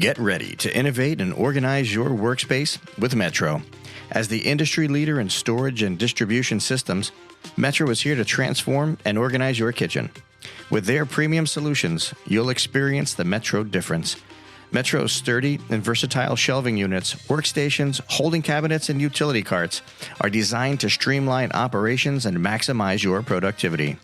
Get ready to innovate and organize your workspace with Metro. As the industry leader in storage and distribution systems, Metro is here to transform and organize your kitchen. With their premium solutions, you'll experience the Metro difference. Metro's sturdy and versatile shelving units, workstations, holding cabinets, and utility carts are designed to streamline operations and maximize your productivity.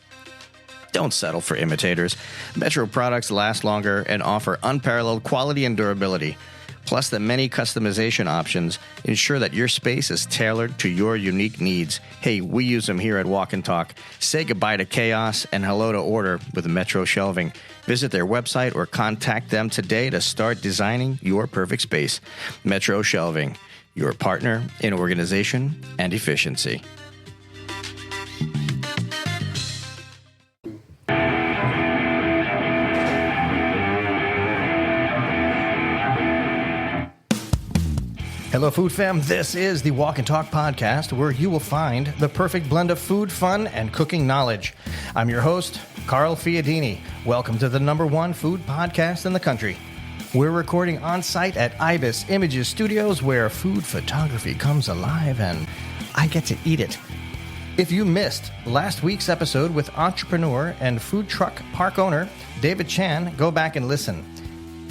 Don't settle for imitators. Metro products last longer and offer unparalleled quality and durability. Plus, the many customization options ensure that your space is tailored to your unique needs. Hey, we use them here at Walk and Talk. Say goodbye to chaos and hello to order with Metro Shelving. Visit their website or contact them today to start designing your perfect space. Metro Shelving, your partner in organization and efficiency. Hello, Food Fam. This is the Walk and Talk podcast, where you will find the perfect blend of food, fun, and cooking knowledge. I'm your host, Carl Fiadini. Welcome to the #1 food podcast in the country. We're recording on site at Ibis Images Studios, where food photography comes alive and I get to eat it. If you missed last week's episode with entrepreneur and food truck park owner David Chan, go back and listen.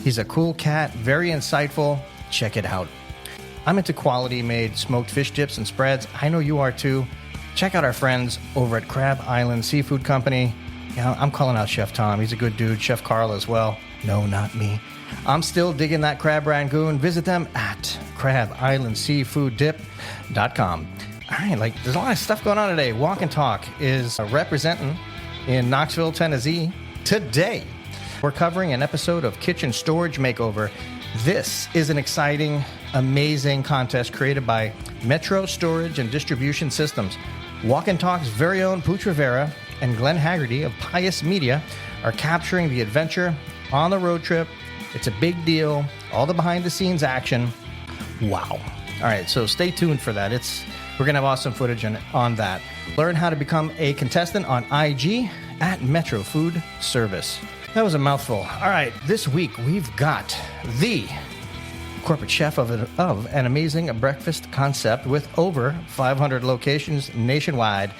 He's a cool cat, very insightful. Check it out. I'm into quality-made smoked fish dips and spreads. I know you are too. Check out our friends over at Crab Island Seafood Company. Yeah, I'm calling out Chef Tom. He's a good dude. Chef Carl as well. No, not me. I'm still digging that crab rangoon. Visit them at crabislandseafooddip.com. All right, there's a lot of stuff going on today. Walk and Talk is representing in Knoxville, Tennessee. Today, we're covering an episode of Kitchen Storage Makeover. This is an exciting, amazing contest created by Metro Storage and Distribution Systems. Walk and Talk's very own Pooch Rivera and Glenn Haggerty of Pius Media are capturing the adventure on the road trip. It's a big deal. All the behind-the-scenes action. Wow. All right, so stay tuned for that. We're going to have awesome footage on that. Learn how to become a contestant on IG at Metro Food Service. That was a mouthful. All right, this week we've got the corporate chef of an amazing breakfast concept with over 500 locations nationwide.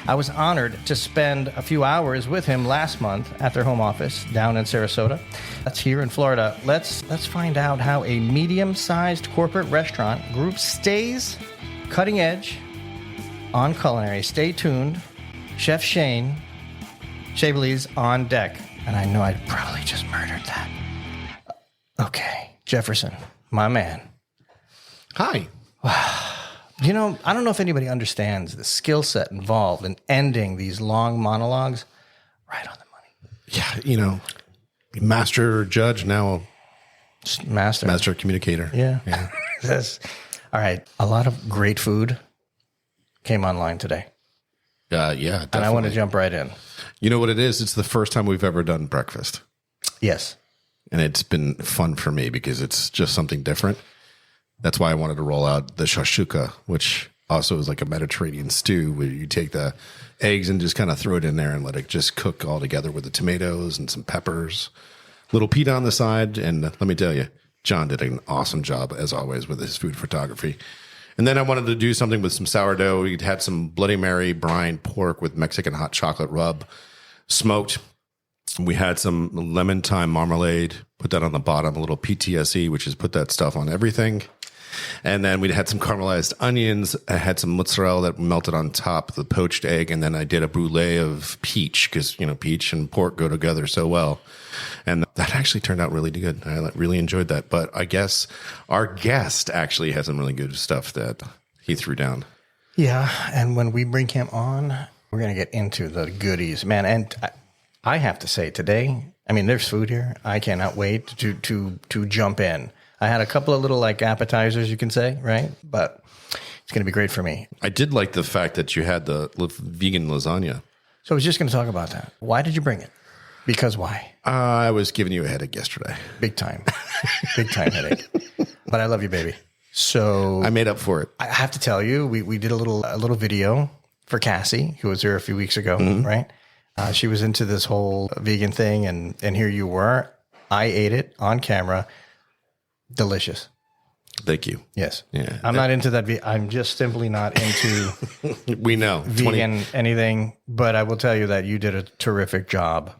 I was honored to spend a few hours with him last month at their home office down in Sarasota. That's here in Florida. Let's find out how a medium-sized corporate restaurant group stays cutting edge on culinary. Stay tuned. Chef Shane Schaibly's on deck. And I know I probably just murdered that. Okay, Jefferson, my man. Hi. You know, I don't know if anybody understands the skill set involved in ending these long monologues right on the money. Yeah, master judge, now master communicator. Yeah. All right. A lot of great food came online today. Yeah, definitely. And I want to jump right in. You know what it is? It's the first time we've ever done breakfast. Yes. And it's been fun for me because it's just something different. That's why I wanted to roll out the shashuka, which also is like a Mediterranean stew where you take the eggs and just kind of throw it in there and let it just cook all together with the tomatoes and some peppers, little pita on the side. And let me tell you, John did an awesome job, as always, with his food photography. And then I wanted to do something with some sourdough. We had some Bloody Mary brine pork with Mexican hot chocolate rub, smoked. We had some lemon thyme marmalade, put that on the bottom, a little PTSE, which is put that stuff on everything. And then we had some caramelized onions. I had some mozzarella that melted on top, the poached egg. And then I did a brulee of peach because, peach and pork go together so well. And that actually turned out really good. I really enjoyed that. But I guess our guest actually has some really good stuff that he threw down. Yeah. And when we bring him on, we're going to get into the goodies, man. And I have to say today, there's food here. I cannot wait to jump in. I had a couple of little appetizers, you can say, right? But it's going to be great for me. I did like the fact that you had the vegan lasagna. So I was just going to talk about that. Why did you bring it? Because why? I was giving you a headache yesterday. Big time. Big time headache. But I love you, baby. So I made up for it. I have to tell you, we did a little video for Cassie, who was here a few weeks ago, right? She was into this whole vegan thing, and here you were. I ate it on camera. Delicious. Thank you. Yes. Yeah. I'm not into that. I'm just simply not into We know. vegan anything, but I will tell you that you did a terrific job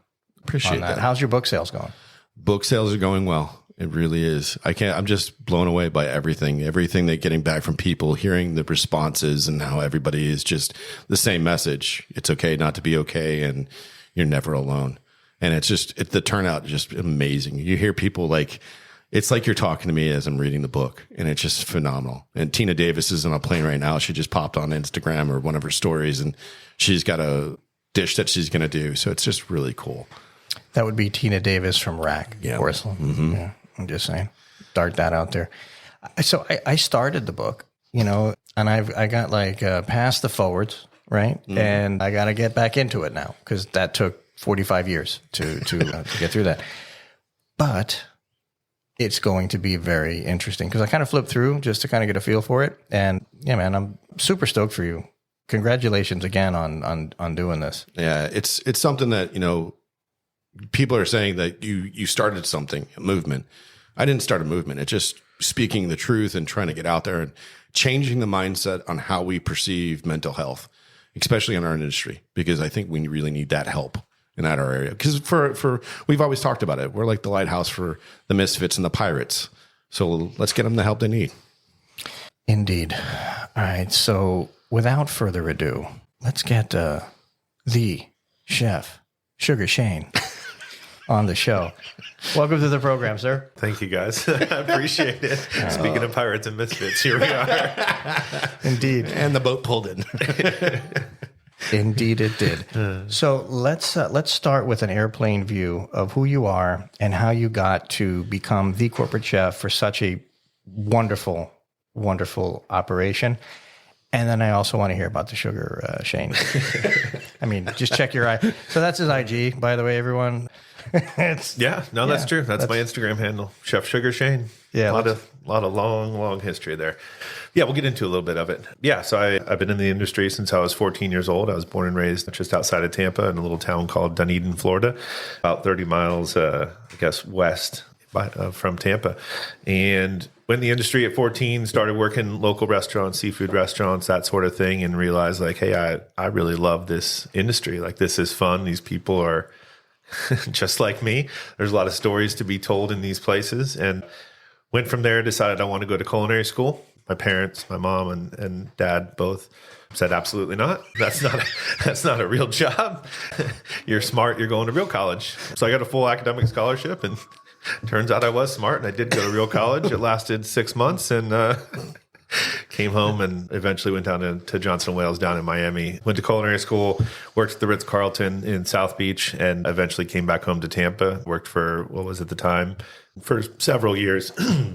Appreciate on that. that. How's your book sales going? Book sales are going well. It really is. I'm just blown away by everything they're getting back from people, hearing the responses and how everybody is just the same message. It's okay not to be okay. And you're never alone. And the turnout is just amazing. You hear people it's like you're talking to me as I'm reading the book, and it's just phenomenal. And Tina Davis is on a plane right now. She just popped on Instagram or one of her stories, and she's got a dish that she's going to do. So it's just really cool. That would be Tina Davis from Rack Porcelain. Mm-hmm. Yeah, I'm just saying. Dart that out there. So I started the book, and I got past the forwards, right? Mm-hmm. And I got to get back into it now because that took 45 years to get through that. But it's going to be very interesting because I kind of flipped through just to kind of get a feel for it. And yeah, man, I'm super stoked for you. Congratulations again on doing this. Yeah, it's something that, people are saying that you started something, a movement. I didn't start a movement. It's just speaking the truth and trying to get out there and changing the mindset on how we perceive mental health, especially in our industry, because I think we really need that help in our area. Because for we've always talked about it. We're like the lighthouse for the misfits and the pirates. So let's get them the help they need. Indeed. All right. So without further ado, let's get the Chef Sugar Shane on the show. Welcome to the program, sir. Thank you, guys. I appreciate it. Speaking of pirates and misfits, here we are. Indeed. And the boat pulled in. Indeed, it did. So let's start with an airplane view of who you are and how you got to become the corporate chef for such a wonderful, wonderful operation. And then I also want to hear about the Sugar Shane. I mean, just check your eye. So that's his IG, by the way, everyone. That's true. That's my Instagram handle, Chef Sugar Shane. Yeah, a lot of long history there. Yeah, we'll get into a little bit of it. Yeah, so I've been in the industry since I was 14 years old. I was born and raised just outside of Tampa in a little town called Dunedin, Florida, about 30 miles, west from Tampa. And went in the industry at 14, started working local restaurants, seafood restaurants, that sort of thing, and realized hey, I really love this industry. This is fun. These people are just like me. There's a lot of stories to be told in these places. And went from there, decided I want to go to culinary school. My parents, my mom and dad both said, absolutely not. That's not a real job. You're smart. You're going to real college. So I got a full academic scholarship, and turns out I was smart, and I did go to real college. It lasted 6 months, and came home and eventually went down to Johnson & Wales down in Miami. Went to culinary school, worked at the Ritz-Carlton in South Beach, and eventually came back home to Tampa. Worked for, what was at the time, for several years,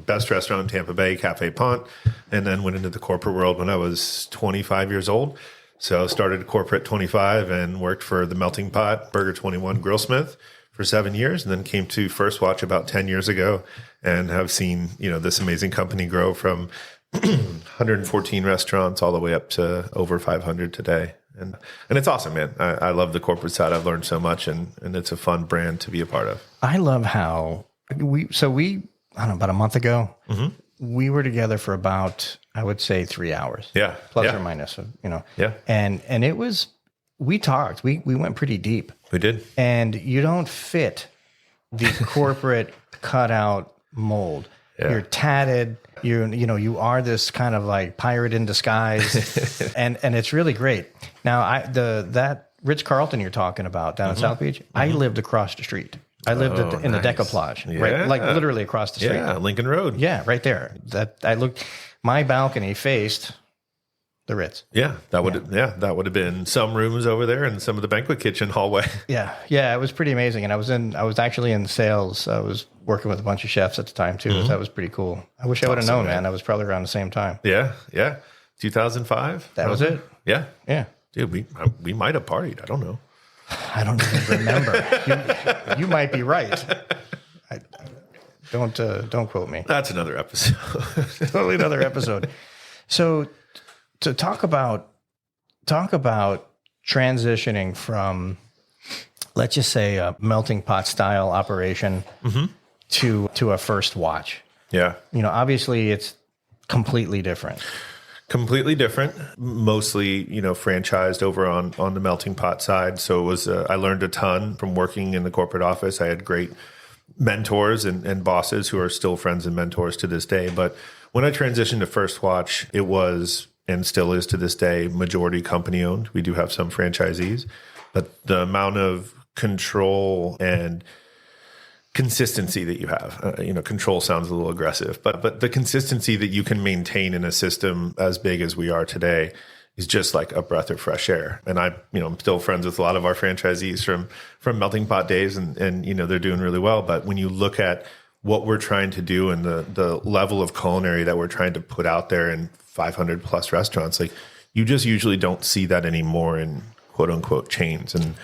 best restaurant in Tampa Bay, Cafe Pont, and then went into the corporate world when I was 25 years old. So started corporate 25 and worked for the Melting Pot, Burger 21 Grillsmith for 7 years, and then came to First Watch about 10 years ago and have seen, this amazing company grow from 114 restaurants all the way up to over 500 today. And it's awesome, man. I love the corporate side. I've learned so much, and it's a fun brand to be a part of. I love how we, I don't know, about a month ago, we were together for about, I would say 3 hours. Yeah. Plus or minus, Yeah. And it was, we talked, we went pretty deep. We did. And you don't fit the corporate cutout mold. Yeah. You're tatted. You are this kind of like pirate in disguise, and it's really great. Now, that Ritz-Carlton you're talking about down in South Beach, I lived across the street. I lived in the Decoplage, right, like literally across the street. Yeah, Lincoln Road. Yeah, right there. My balcony faced the Ritz. Yeah, that would have been some rooms over there and some of the banquet kitchen hallway. Yeah, it was pretty amazing. And I was actually in sales. I was working with a bunch of chefs at the time too. That was pretty cool. I wish I would have known, man. That was probably around the same time. Yeah. 2005. That was it. Yeah. Dude, we might have partied. I don't know. I don't even remember. You might be right. Don't quote me. That's another episode. Totally another episode. So to talk about transitioning from, let's just say, a melting pot style operation to a First Watch. Yeah. Obviously it's completely different. Completely different, mostly, franchised over on the melting pot side. So it was, I learned a ton from working in the corporate office. I had great mentors and bosses who are still friends and mentors to this day. But when I transitioned to First Watch, it was, and still is to this day, majority company owned. We do have some franchisees, but the amount of control and consistency that you have, control sounds a little aggressive, but the consistency that you can maintain in a system as big as we are today is just like a breath of fresh air. And I'm still friends with a lot of our franchisees from melting pot days, and they're doing really well. But when you look at what we're trying to do and the level of culinary that we're trying to put out there in 500 plus restaurants, like you just usually don't see that anymore in quote unquote chains. And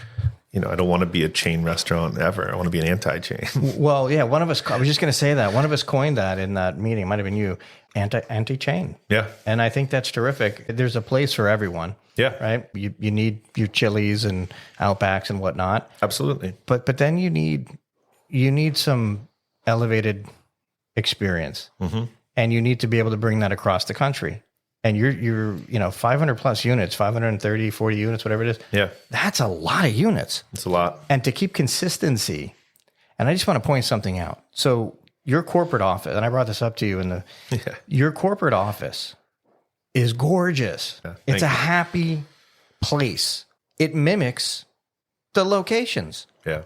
I don't want to be a chain restaurant ever. I want to be an anti-chain. Well, yeah, one of us, I was just going to say that. One of us coined that in that meeting. It might have been you, anti-chain. Yeah. And I think that's terrific. There's a place for everyone. Yeah. Right? You need your Chili's and Outbacks and whatnot. Absolutely. But then you need some elevated experience. Mm-hmm. And you need to be able to bring that across the country. And you're 500 plus units, 530, 40 units, whatever it is. Yeah. That's a lot of units. It's a lot. And to keep consistency. And I just want to point something out. So your corporate office, and I brought this up to you your corporate office is gorgeous. Yeah, it's a happy place. It mimics the locations. Yeah.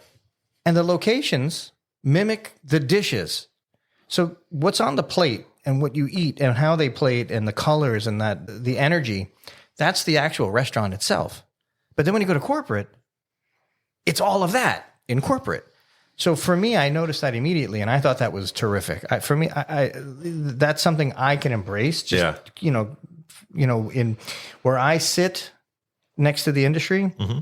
And the locations mimic the dishes. So what's on the plate and what you eat and how they plate and the colors and the energy, that's the actual restaurant itself. But then when you go to corporate, it's all of that in corporate. So for me, I noticed that immediately, and I thought that was terrific. For me, that's something I can embrace. Just, in where I sit next to the industry, mm-hmm.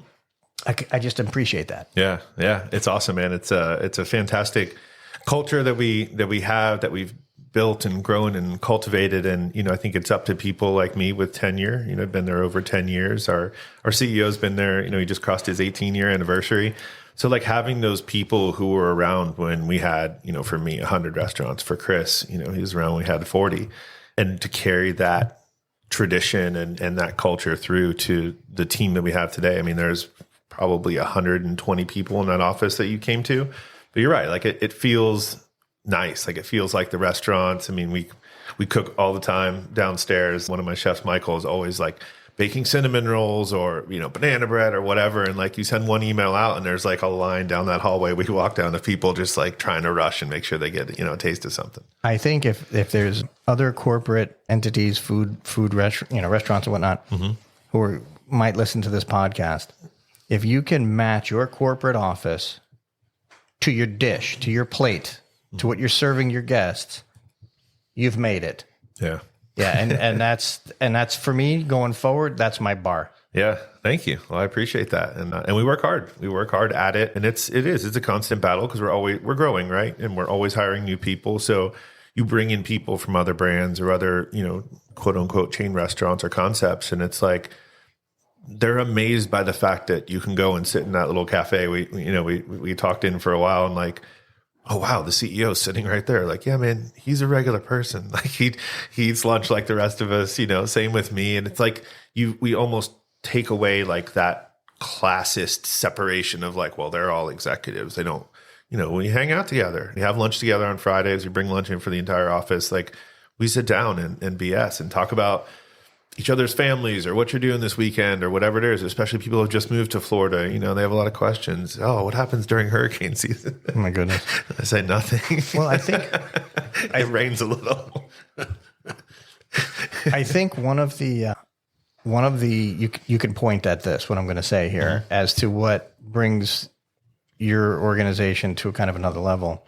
I just appreciate that. Yeah, yeah, it's awesome, man. It's a fantastic culture that we have, that we've built and grown and cultivated. And, I think it's up to people like me with tenure. I've been there over 10 years. Our CEO's been there, he just crossed his 18-year anniversary. So like having those people who were around when we had, for me, 100 restaurants. For Chris, he was around when we had 40. And to carry that tradition and that culture through to the team that we have today. I mean, there's probably 120 people in that office that you came to. But you're right. Like it feels nice. Like it feels like the restaurants. I mean, we cook all the time downstairs. One of my chefs, Michael, is always like baking cinnamon rolls or, banana bread or whatever. And like you send one email out and there's like a line down that hallway. We walk down to people just like trying to rush and make sure they get, a taste of something. I think if there's other corporate entities, food restaurants and whatnot, mm-hmm. who might listen to this podcast, if you can match your corporate office to your dish, to your plate, to what you're serving your guests, you've made it. Yeah. Yeah. And that's for me going forward. That's my bar. Yeah. Thank you. Well, I appreciate that. And we work hard. We work hard at it. And it's a constant battle because we're growing, right? And we're always hiring new people. So you bring in people from other brands or other, quote unquote chain restaurants or concepts. And it's like, they're amazed by the fact that you can go and sit in that little cafe. We talked in for a while and like, oh wow, the CEO is sitting right there. Like, yeah, man, he's a regular person. Like he eats lunch like the rest of us, same with me. And it's like we almost take away like that classist separation of like, well, they're all executives. They don't, when you hang out together, you have lunch together on Fridays, you bring lunch in for the entire office. Like we sit down and BS and talk about each other's families or what you're doing this weekend or whatever it is, especially people who have just moved to Florida. They have a lot of questions. Oh, what happens during hurricane season? Oh my goodness. I say nothing. Well, I think it rains a little. I think one of the you can point at this, what I'm going to say here, mm-hmm. as to what brings your organization to a kind of another level.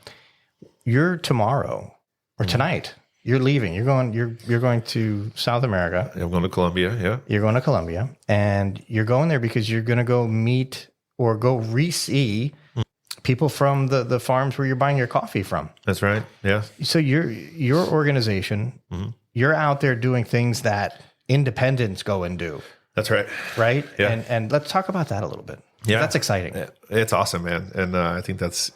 You're tomorrow or tonight. You're leaving. You're going to South America. I'm going to Colombia. Yeah. You're going to Colombia, and you're going there because you're going to go meet or go re-see people from the farms where you're buying your coffee from. That's right. Yeah. So your organization, mm-hmm. you're out there doing things that independents go and do. That's right. Right. Yeah. And let's talk about that a little bit. Yeah. That's exciting. It's awesome, man. And I think that's,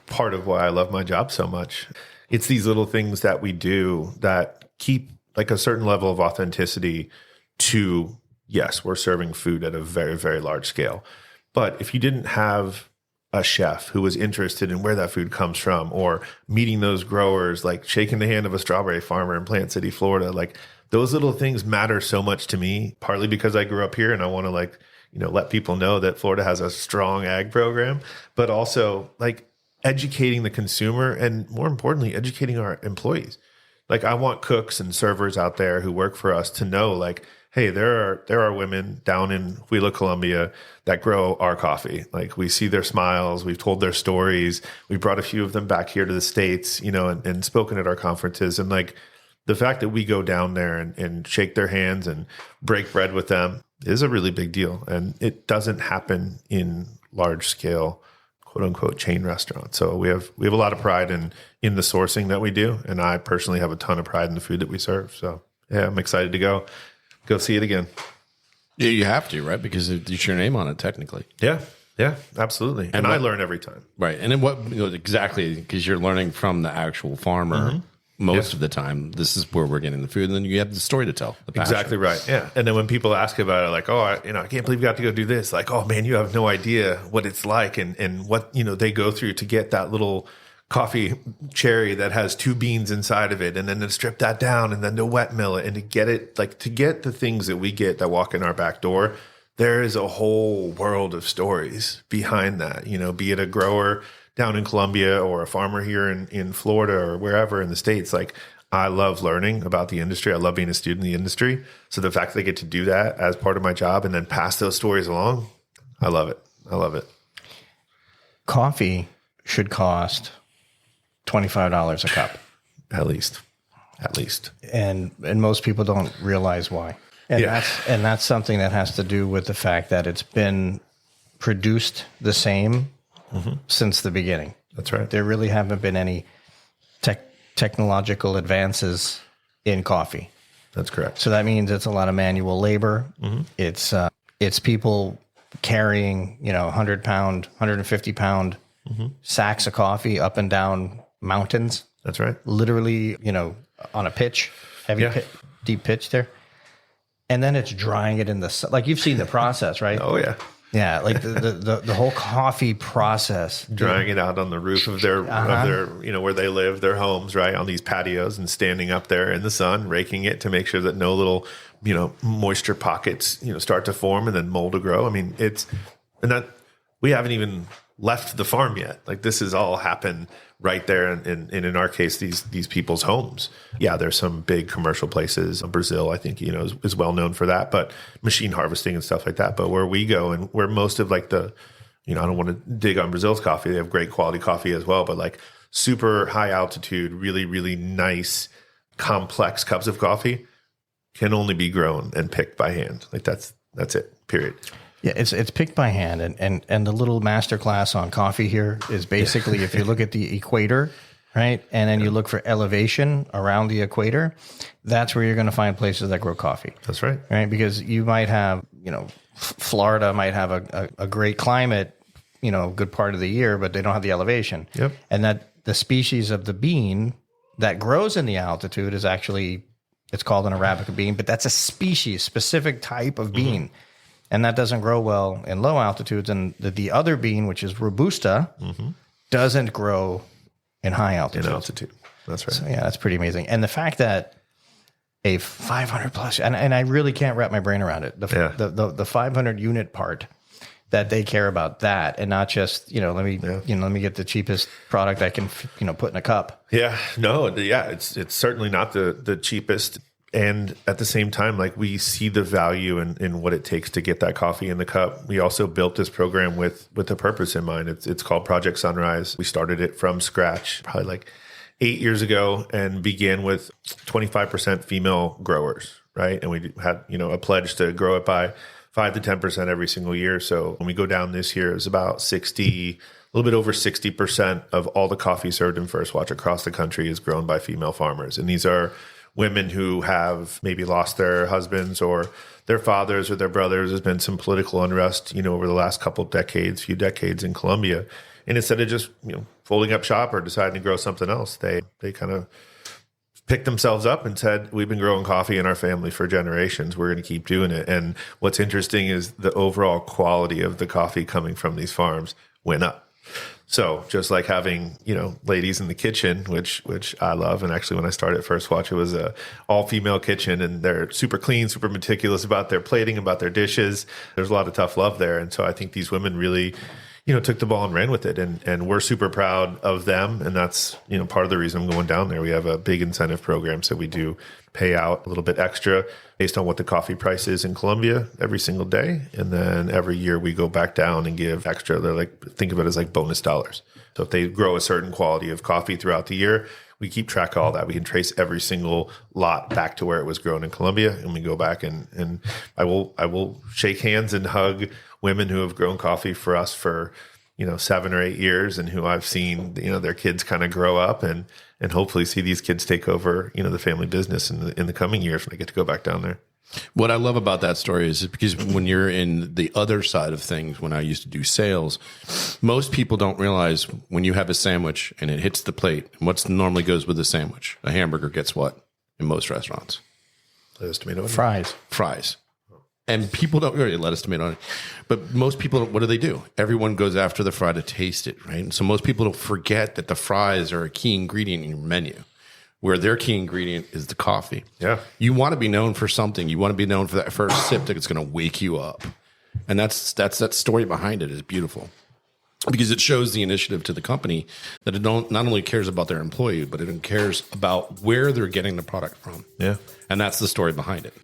part of why I love my job so much. it's these little things that we do that keep like a certain level of authenticity to, yes, we're serving food at a very, very large scale. But if you didn't have a chef who was interested in where that food comes from, or meeting those growers, like shaking the hand of a strawberry farmer in Plant City, Florida, like those little things matter so much to me, partly because I grew up here and I want to let people know that Florida has a strong ag program, but also like educating the consumer and, more importantly, educating our employees. Like, I want cooks and servers out there who work for us to know, like, hey, there are women down in Huila, Colombia that grow our coffee. Like, we see their smiles. We've told their stories. We brought a few of them back here to the States, and spoken at our conferences. And like the fact that we go down there and shake their hands and break bread with them is a really big deal. And it doesn't happen in large scale, quote unquote, chain restaurants. So we have a lot of pride in the sourcing that we do. And I personally have a ton of pride in the food that we serve. So yeah, I'm excited to go see it again. Yeah, you have to, right? Because it's your name on it, technically. Yeah, absolutely. And I learn every time. Right. And then exactly, because you're learning from the actual farmer most of the time. This is where we're getting the food. And then you have the story to tell. Exactly right. Yeah. And then when people ask about it, like, oh, I can't believe you got to go do this. Like, oh man, you have no idea what it's like and what, they go through to get that little coffee cherry that has 2 beans inside of it, and then to strip that down and then to wet mill it, and to get the things that we get that walk in our back door. There is a whole world of stories behind that, be it a grower down in Colombia or a farmer here in Florida or wherever in the States. Like, I love learning about the industry. I love being a student in the industry. So the fact that I get to do that as part of my job and then pass those stories along, I love it. Coffee should cost $25 a cup. At least. And most people don't realize why. And that's something that has to do with the fact that it's been produced the same since the beginning. That's right. There really haven't been any technological advances in coffee. That's correct. So that means it's a lot of manual labor. It's people carrying, 100-pound, 150-pound sacks of coffee up and down mountains. That's right. Literally, on a pitch, deep pitch there. And then it's drying it in the sun. Like, you've seen the process, right? Oh yeah. Yeah. Like the whole coffee process. Drying it out on the roof of their, where they live, their homes, right? On these patios, and standing up there in the sun, raking it to make sure that no little, moisture pockets, start to form and then mold to grow. I mean, we haven't even left the farm yet. Like, this has all happened right there in our case, these people's homes. Yeah, there's some big commercial places. Brazil, I think, is well known for that, but machine harvesting and stuff like that. But where we go and where most of like the, I don't want to dig on Brazil's coffee. They have great quality coffee as well, but like super high altitude, really, really nice, complex cups of coffee can only be grown and picked by hand. Like, that's it, period. Yeah, it's picked by hand, and the little masterclass on coffee here is basically if you look at the equator, right, and then you look for elevation around the equator, that's where you're going to find places that grow coffee. That's right. Right, because you might have, Florida might have a great climate, good part of the year, but they don't have the elevation. Yep. And that the species of the bean that grows in the altitude is actually, it's called an Arabica bean, but that's a specific type of bean. And that doesn't grow well in low altitudes. And the other bean, which is Robusta, doesn't grow in high altitudes. In altitude. That's right. So, yeah, that's pretty amazing. And the fact that a 500 plus, and I really can't wrap my brain around it. The 500 unit part, that they care about that, and not just, let me get the cheapest product I can, put in a cup. Yeah, no. Yeah. It's certainly not the cheapest. And at the same time, like, we see the value in what it takes to get that coffee in the cup. We also built this program with a purpose in mind. It's called Project Sunrise. We started it from scratch probably like 8 years ago and began with 25% female growers, right? And we had, a pledge to grow it by 5 to 10% every single year. So when we go down this year, it's about 60, a little bit over 60% of all the coffee served in First Watch across the country is grown by female farmers. And these are women who have maybe lost their husbands or their fathers or their brothers. There's been some political unrest, over the last few decades in Colombia. And instead of just, folding up shop or deciding to grow something else, they kind of picked themselves up and said, we've been growing coffee in our family for generations. We're going to keep doing it. And what's interesting is the overall quality of the coffee coming from these farms went up. So just like having, ladies in the kitchen, which I love. And actually when I started at First Watch, it was a all female kitchen, and they're super clean, super meticulous about their plating, about their dishes. There's a lot of tough love there. And so I think these women really, took the ball and ran with it. And we're super proud of them. And that's, part of the reason I'm going down there. We have a big incentive program. So we do pay out a little bit extra based on what the coffee price is in Colombia every single day. And then every year we go back down and give extra. They're think of it as like bonus dollars. So if they grow a certain quality of coffee throughout the year, we keep track of all that. We can trace every single lot back to where it was grown in Colombia. And we go back and I will shake hands and hug women who have grown coffee for us for, 7 or 8 years, and who I've seen, their kids kind of grow up and hopefully see these kids take over, the family business in the coming years when I get to go back down there. What I love about that story is because when you're in the other side of things, when I used to do sales, most people don't realize when you have a sandwich and it hits the plate, what normally goes with the sandwich? A hamburger gets what in most restaurants? Lettuce, tomato, fries. And people don't really lettuce, tomato on it. But most people, what do? Everyone goes after the fry to taste it, right? And so most people don't forget that the fries are a key ingredient in your menu, where their key ingredient is the coffee. Yeah. You want to be known for something. You want to be known for that first sip that's going to wake you up. And that's that story behind it is beautiful, because it shows the initiative to the company that it not only cares about their employee, but it cares about where they're getting the product from. Yeah. And that's the story behind it.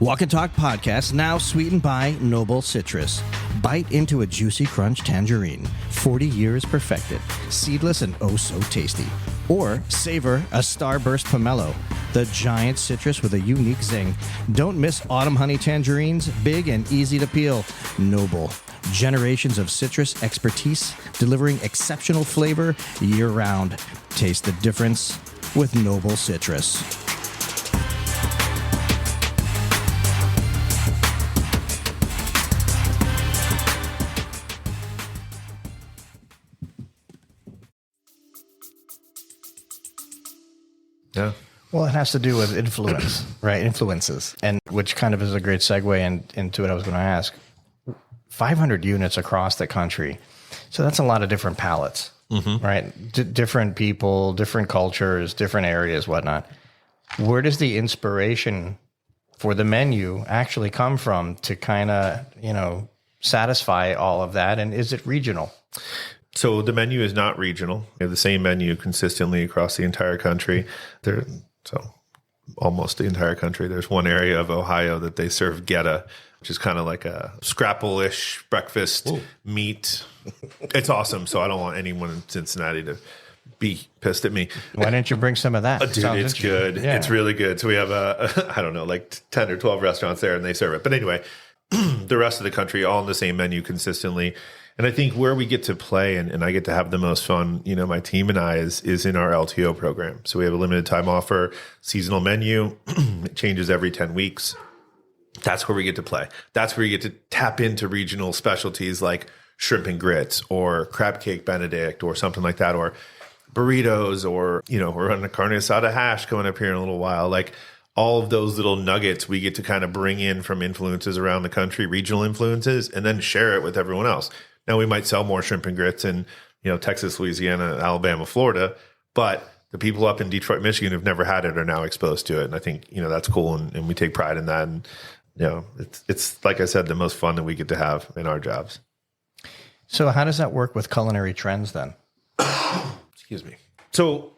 Walk and Talk podcast, now sweetened by Noble Citrus. Bite into a juicy crunch tangerine, 40 years perfected, seedless and oh so tasty. Or savor a starburst pomelo, the giant citrus with a unique zing. Don't miss autumn honey tangerines, big and easy to peel. Noble. Generations of citrus expertise, delivering exceptional flavor year-round. Taste the difference with Noble Citrus. Yeah. Well, it has to do with influence, right? Influences, and which kind of is a great segue into what I was going to ask. 500 units across the country. So that's a lot of different palates, right? Different people, different cultures, different areas, whatnot. Where does the inspiration for the menu actually come from to kind of, satisfy all of that? And is it regional? So the menu is not regional. We have the same menu consistently across the entire country. So almost the entire country. There's one area of Ohio that they serve geta, which is kind of like a scrapple-ish breakfast meat. It's awesome. So I don't want anyone in Cincinnati to be pissed at me. Why didn't you bring some of that? Dude, it's good. Yeah. It's really good. So we have, I don't know, like 10 or 12 restaurants there, and they serve it. But anyway, the rest of the country, all on the same menu consistently. And I think where we get to play and I get to have the most fun, my team and I is in our LTO program. So we have a limited time offer, seasonal menu. It changes every 10 weeks. That's where we get to play. That's where you get to tap into regional specialties like shrimp and grits or crab cake Benedict or something like that, or burritos, or, we're on a carne asada hash coming up here in a little while. Like all of those little nuggets we get to kind of bring in from influences around the country, regional influences, and then share it with everyone else. Now, we might sell more shrimp and grits in, Texas, Louisiana, Alabama, Florida, but the people up in Detroit, Michigan who've never had it are now exposed to it. And I think, that's cool. And we take pride in that. And, it's like I said, the most fun that we get to have in our jobs. So how does that work with culinary trends then? Excuse me. So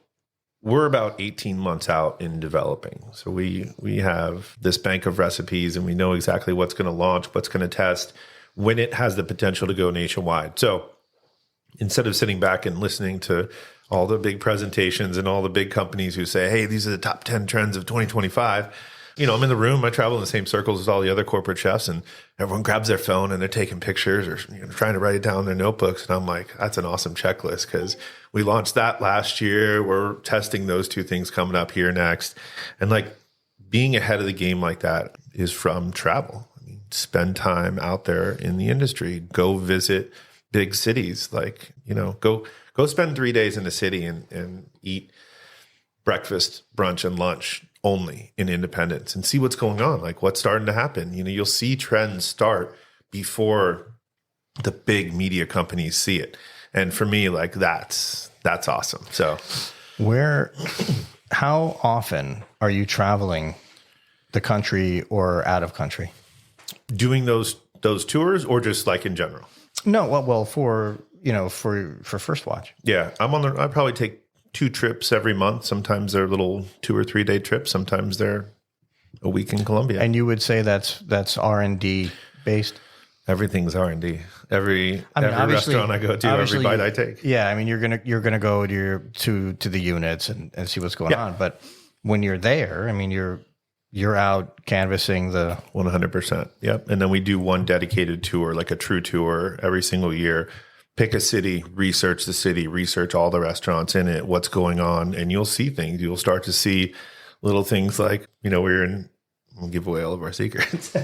we're about 18 months out in developing. So we have this bank of recipes, and we know exactly what's going to launch, what's going to test, when it has the potential to go nationwide. So instead of sitting back and listening to all the big presentations and all the big companies who say, hey, these are the top 10 trends of 2025, I'm in the room, I travel in the same circles as all the other corporate chefs, and everyone grabs their phone and they're taking pictures or trying to write it down in their notebooks. And I'm like, that's an awesome checklist because we launched that last year. We're testing those two things coming up here next. And like being ahead of the game like that is from travel. I mean, spend time out there in the industry, go visit big cities, like, go spend 3 days in the city and eat breakfast, brunch, and lunch only in Independence and see what's going on, like what's starting to happen. You'll see trends start before the big media companies see it. And for me, like that's awesome. So how often are you traveling the country or out of country? Doing those tours or just like in general? No, well, for First Watch. Yeah, I probably take 2 trips every month. Sometimes they're little 2 or 3 day trips. Sometimes they're a week in Colombia. And you would say that's R&D based? Everything's R&D. Every restaurant I go to, every bite I take. Yeah, I mean you're gonna go to the units and see what's going on. But when you're there, I mean you're out canvassing the 100%. Yep. And then we do one dedicated tour, like a true tour every single year. Pick a city, research the city, research all the wrestaurants in it, what's going on, and you'll see things. You'll start to see little things like, we'll give away all of our secrets. We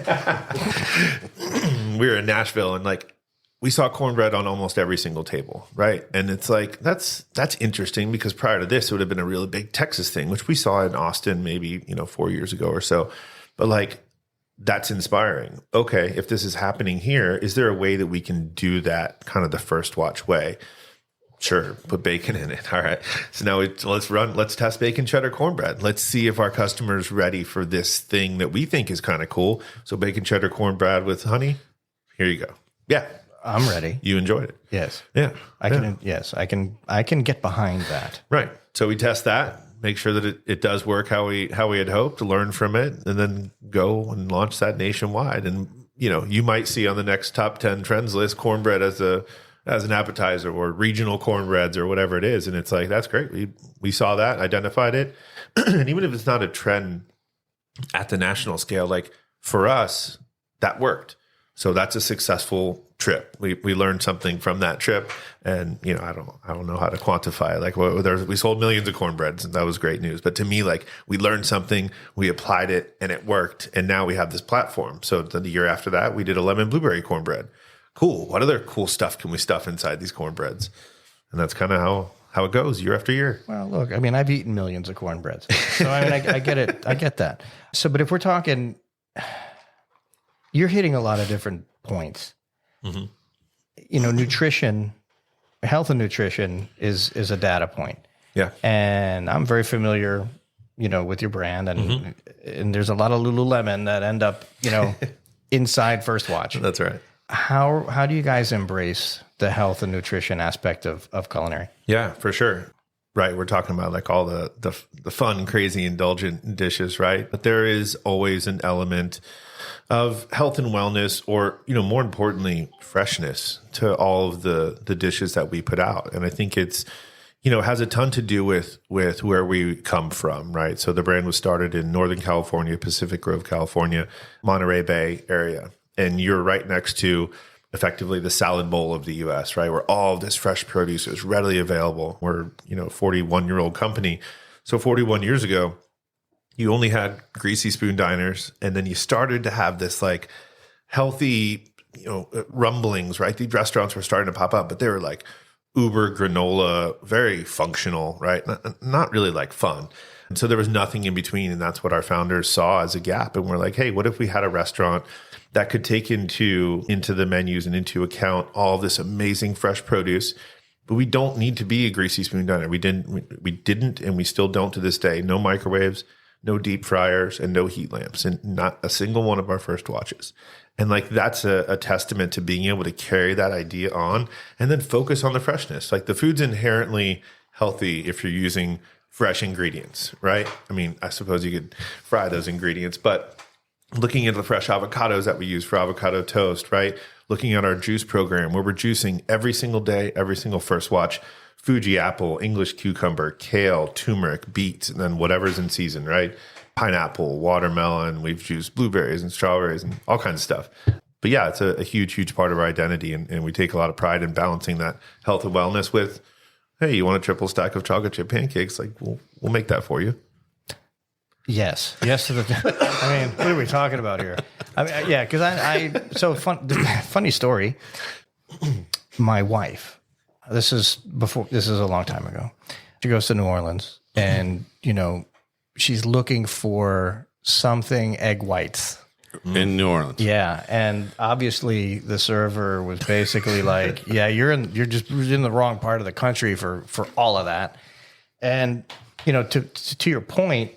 were in Nashville and like we saw cornbread on almost every single table, right? And it's like, that's interesting because prior to this, it would have been a really big Texas thing, which we saw in Austin maybe, 4 years ago or so. But like, that's inspiring. Okay, if this is happening here, is there a way that we can do that kind of the First Watch way? Sure, put bacon in it. All right. So now let's test bacon cheddar cornbread. Let's see if our customer's ready for this thing that we think is kind of cool. So bacon cheddar cornbread with honey, here you go. Yeah. I'm ready. You enjoyed it. Yes. Yeah. I can get behind that. Right. So we test that, make sure that it does work how we had hoped, learn from it, and then go and launch that nationwide. And you might see on the next top 10 trends list cornbread as an appetizer or regional cornbreads or whatever it is. And it's like, that's great. We saw that, identified it. And even if it's not a trend at the national scale, like for us, that worked. So that's a successful trip. We learned something from that trip, and I don't know how to quantify it. Like we sold millions of cornbreads, and that was great news. But to me, like we learned something, we applied it, and it worked, and now we have this platform. So the year after that, we did a lemon blueberry cornbread. Cool. What other cool stuff can we stuff inside these cornbreads? And that's kind of how it goes year after year. Well, look, I mean, I've eaten millions of cornbreads, so I mean, I get it. I get that. So, but if we're talking, you're hitting a lot of different points. Mm-hmm. Nutrition, health and nutrition is a data point. Yeah. And I'm very familiar, with your brand, and there's a lot of Lululemon that end up, inside First Watch. That's right. How do you guys embrace the health and nutrition aspect of culinary? Yeah, for sure. Right. We're talking about like all the fun, crazy, indulgent dishes, right? But there is always an element of health and wellness, or, more importantly, freshness to all of the dishes that we put out. And I think it's, has a ton to do with where we come from, right? So the brand was started in Northern California, Pacific Grove, California, Monterey Bay area. And you're right next to effectively the salad bowl of the U.S., right? Where all of this fresh produce is readily available. We're, a 41-year-old company. So 41 years ago, you only had greasy spoon diners, and then you started to have this like healthy, rumblings, right? These restaurants were starting to pop up, but they were like uber granola, very functional, right? Not really like fun. And so there was nothing in between, and that's what our founders saw as a gap. And we're like, hey, what if we had a restaurant that could take into the menus and into account all of this amazing fresh produce, but we don't need to be a greasy spoon diner. We didn't, and we still don't to this day. No microwaves, no deep fryers, and no heat lamps, and not a single one of our First Watches. And like, that's a testament to being able to carry that idea on and then focus on the freshness. Like the food's inherently healthy if you're using fresh ingredients, right? I mean, I suppose you could fry those ingredients, but looking at the fresh avocados that we use for avocado toast, right? Looking at our juice program where we're juicing every single day, every single First Watch, Fuji apple, English cucumber, kale, turmeric, beets, and then whatever's in season, right? pineapple, watermelon. We've juiced blueberries and strawberries and all kinds of stuff. But yeah, it's a huge, huge part of our identity. And we take a lot of pride in balancing that health and wellness with, hey, you want a triple stack of chocolate chip pancakes? Like, we'll make that for you. Yes. Yes to the. I mean, what are we talking about here? I mean, yeah, because funny story. My wife, this is a long time ago. She goes to New Orleans and, she's looking for something egg whites. In New Orleans. Yeah. And obviously the server was basically like, yeah, you're just in the wrong part of the country for all of that. And, to your point,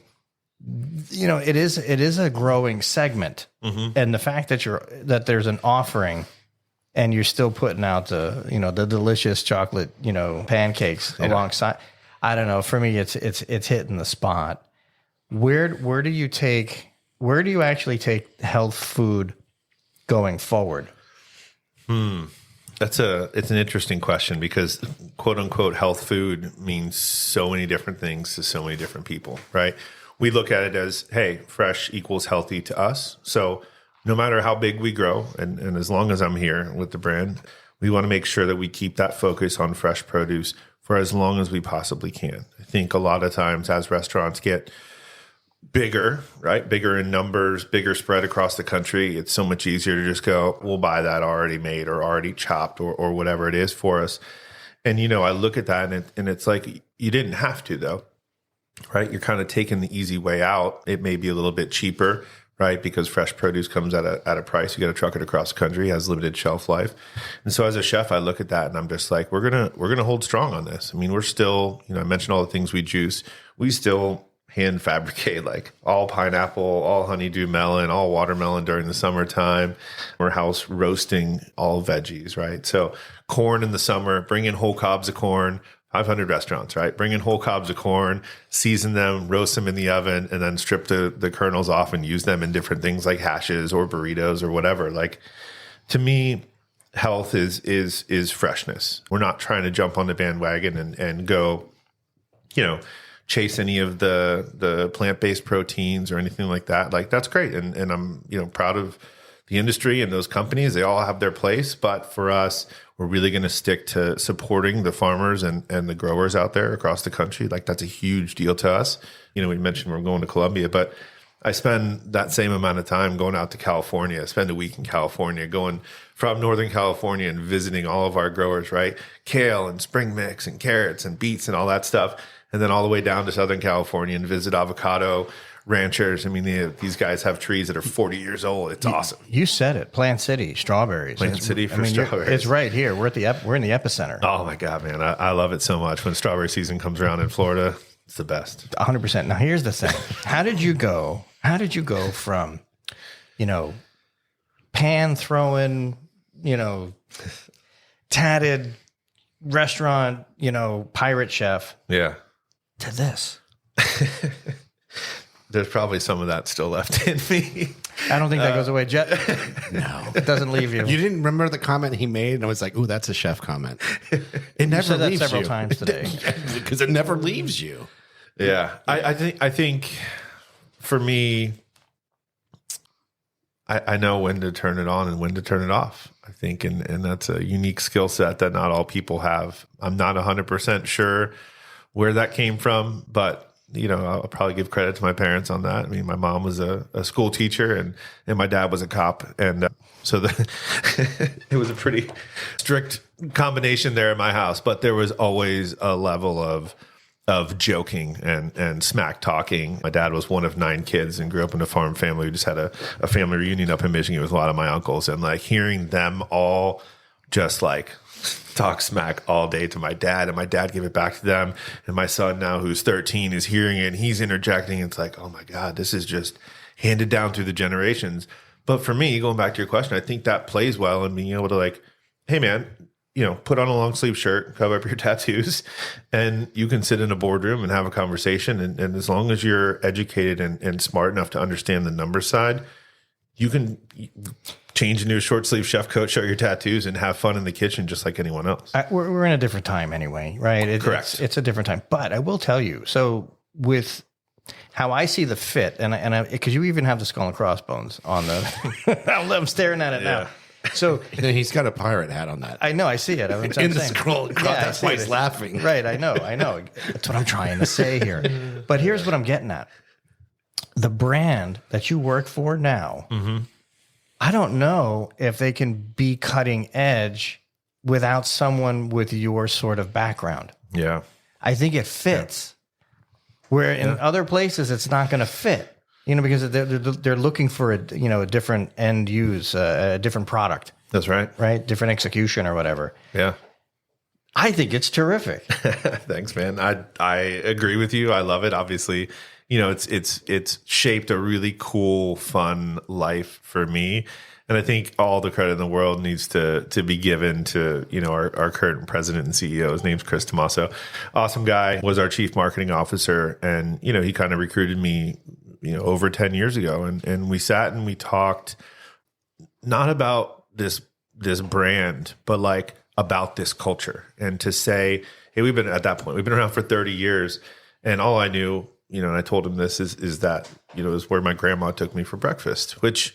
it is a growing segment, and the fact that there's an offering, and you're still putting out the delicious chocolate pancakes alongside. I don't know. For me, it's hitting the spot. Where do you actually take health food going forward? It's an interesting question because quote unquote health food means so many different things to so many different people, right? We look at it as, hey, fresh equals healthy to us. So no matter how big we grow, and as long as I'm here with the brand, we want to make sure that we keep that focus on fresh produce for as long as we possibly can. I think a lot of times as restaurants get bigger, right? Bigger in numbers, bigger spread across the country, it's so much easier to just go, we'll buy that already made or already chopped or whatever it is for us. And, I look at that and it's like, you didn't have to though. Right? You're kind of taking the easy way out. It may be a little bit cheaper, right? Because fresh produce comes at a price. You got to truck it across the country, has limited shelf life. And so as a chef, I look at that and I'm just like, we're going to hold strong on this. I mean, we're still, I mentioned all the things we juice. We still hand fabricate like all pineapple, all honeydew melon, all watermelon during the summertime. We're house roasting all veggies, right? So corn in the summer, bring in whole cobs of corn. 500 restaurants, right? Bring in whole cobs of corn, season them, roast them in the oven, and then strip the kernels off and use them in different things like hashes or burritos or whatever. Like, to me, health is freshness. We're not trying to jump on the bandwagon and go, chase any of the plant-based proteins or anything like that. Like, that's great. And I'm, proud of the industry and those companies. They all have their place. But for us, we're really going to stick to supporting the farmers and the growers out there across the country. Like, that's a huge deal to us. We mentioned we're going to Colombia, but I spend that same amount of time going out to California, spend a week in California, going from Northern California and visiting all of our growers, right? Kale and spring mix and carrots and beets and all that stuff. And then all the way down to Southern California and visit avocado ranchers. I mean, these guys have trees that are 40 years old. It's awesome. You said it. Plant City, strawberries. Plant City for strawberries. It's right here. We're in the epicenter. Oh my God, man. I love it so much. When strawberry season comes around in Florida, it's the best. 100%. Now here's the thing. How did you go from, pan throwing, tatted restaurant, pirate chef. Yeah. To this? There's probably some of that still left in me. I don't think that goes away. No, it doesn't leave you. You didn't remember the comment he made, and I was like, "Ooh, that's a chef comment." It never said that leaves several you times today because it never leaves you. Yeah, I think for me, I know when to turn it on and when to turn it off. I think, and that's a unique skill set that not all people have. I'm not 100% sure where that came from, but I'll probably give credit to my parents on that. I mean, my mom was a school teacher and my dad was a cop. And so it was a pretty strict combination there in my house, but there was always a level of joking and smack talking. My dad was one of 9 kids and grew up in a farm family. We just had a family reunion up in Michigan with a lot of my uncles, and like hearing them all just like talk smack all day to my dad, and my dad gave it back to them. And my son now, who's 13, is hearing it and he's interjecting. It's like, oh my God, this is just handed down through the generations. But for me, going back to your question, I think that plays well in being able to like, hey man, put on a long sleeve shirt, cover up your tattoos, and you can sit in a boardroom and have a conversation. And as long as you're educated and smart enough to understand the number side, you can change into a short sleeve chef coat, show your tattoos, and have fun in the kitchen just like anyone else. We're in a different time anyway, right? Correct. It's a different time. But I will tell you, so with how I see the fit, and because you even have the skull and crossbones on the, I'm staring at it now. So he's got a pirate hat on that. I know, I see it. I'm in the scroll, that's why he's laughing. Right, I know. That's what I'm trying to say here. But here's what I'm getting at. The brand that you work for now, I don't know if they can be cutting edge without someone with your sort of background. Yeah. I think it fits. Where in other places it's not going to fit. Because they're looking for a different end use, a different product. That's right. Right? Different execution or whatever. Yeah. I think it's terrific. Thanks, man. I agree with you. I love it. Obviously, it's shaped a really cool, fun life for me. And I think all the credit in the world needs to be given to, our current president and CEO. His name's Chris Tomaso. Awesome guy, was our chief marketing officer. And, he kind of recruited me, over 10 years ago. And we sat and we talked not about this brand, but like about this culture. And to say, hey, we've been around for 30 years. And all I knew, and I told him this is that, is where my grandma took me for breakfast, which,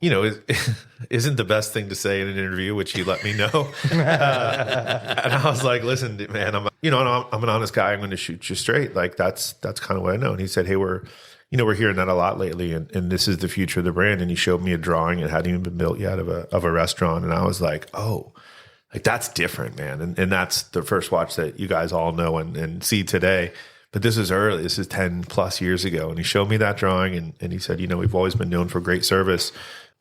isn't the best thing to say in an interview, which he let me know. And I was like, listen, man, I'm an honest guy. I'm going to shoot you straight. Like that's kind of what I know. And he said, hey, we're hearing that a lot lately. And this is the future of the brand. And he showed me a drawing. It hadn't even been built yet of a restaurant. And I was like, oh, like that's different, man. And that's the first watch that you guys all know and see today. But this is early. This is 10 plus years ago. And he showed me that drawing and he said, we've always been known for great service.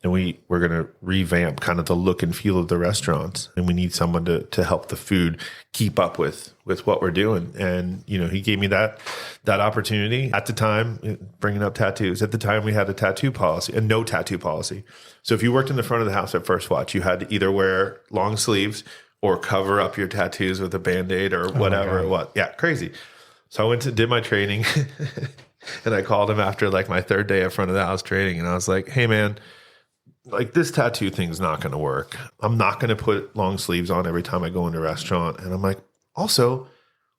And we're going to revamp kind of the look and feel of the restaurants. And we need someone to help the food keep up with what we're doing. And, he gave me that opportunity at the time, bringing up tattoos. At the time, we had a tattoo policy, a no tattoo policy. So if you worked in the front of the house at First Watch, you had to either wear long sleeves or cover up your tattoos with a Band-Aid or whatever it was. Yeah, crazy. So I did my training and I called him after like my third day of front of the house training. And I was like, hey, man, like this tattoo thing's not going to work. I'm not going to put long sleeves on every time I go into a restaurant. And I'm like, also,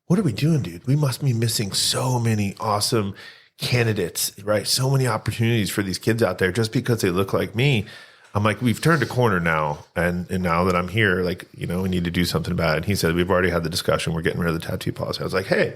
what are we doing, dude? We must be missing so many awesome candidates, right? So many opportunities for these kids out there just because they look like me. I'm like, we've turned a corner now. And now that I'm here, like, we need to do something about it. And he said, we've already had the discussion. We're getting rid of the tattoo policy. I was like, hey,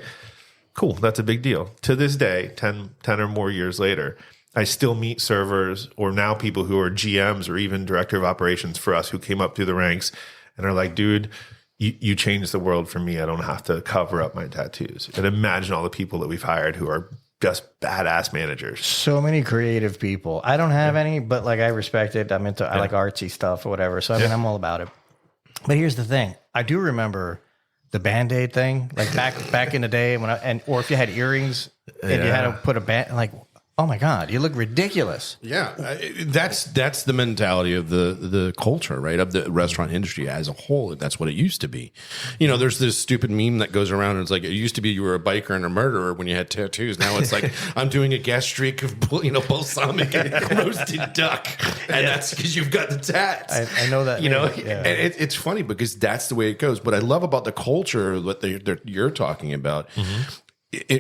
cool. That's a big deal. To this day, 10 or more years later, I still meet servers or now people who are GMs or even director of operations for us who came up through the ranks and are like, dude, you changed the world for me. I don't have to cover up my tattoos. And imagine all the people that we've hired who are just badass managers. So many creative people. I don't have any, but like I respect it. I like artsy stuff or whatever. So I mean, I'm all about it. But here's the thing. I do remember the Band-Aid thing, like back in the day or if you had earrings and you had to put a band, like, oh my God, you look ridiculous. Yeah, that's the mentality of the culture, right? Of the restaurant industry as a whole. That's what it used to be. There's this stupid meme that goes around. And it's like it used to be you were a biker and a murderer when you had tattoos. Now it's like I'm doing a gastrique of balsamic roasted duck, and that's because you've got the tats. I know that. And it's funny because that's the way it goes. What I love about the culture, what you're talking about. Mm-hmm.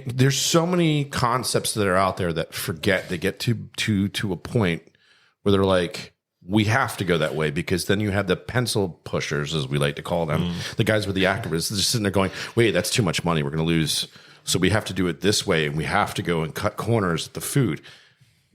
There's so many concepts that are out there that forget they get to a point where they're like, we have to go that way because then you have the pencil pushers, as we like to call them, the guys with the acros, they're just sitting there going, wait, that's too much money. We're going to lose. So we have to do it this way, and we have to go and cut corners at the food.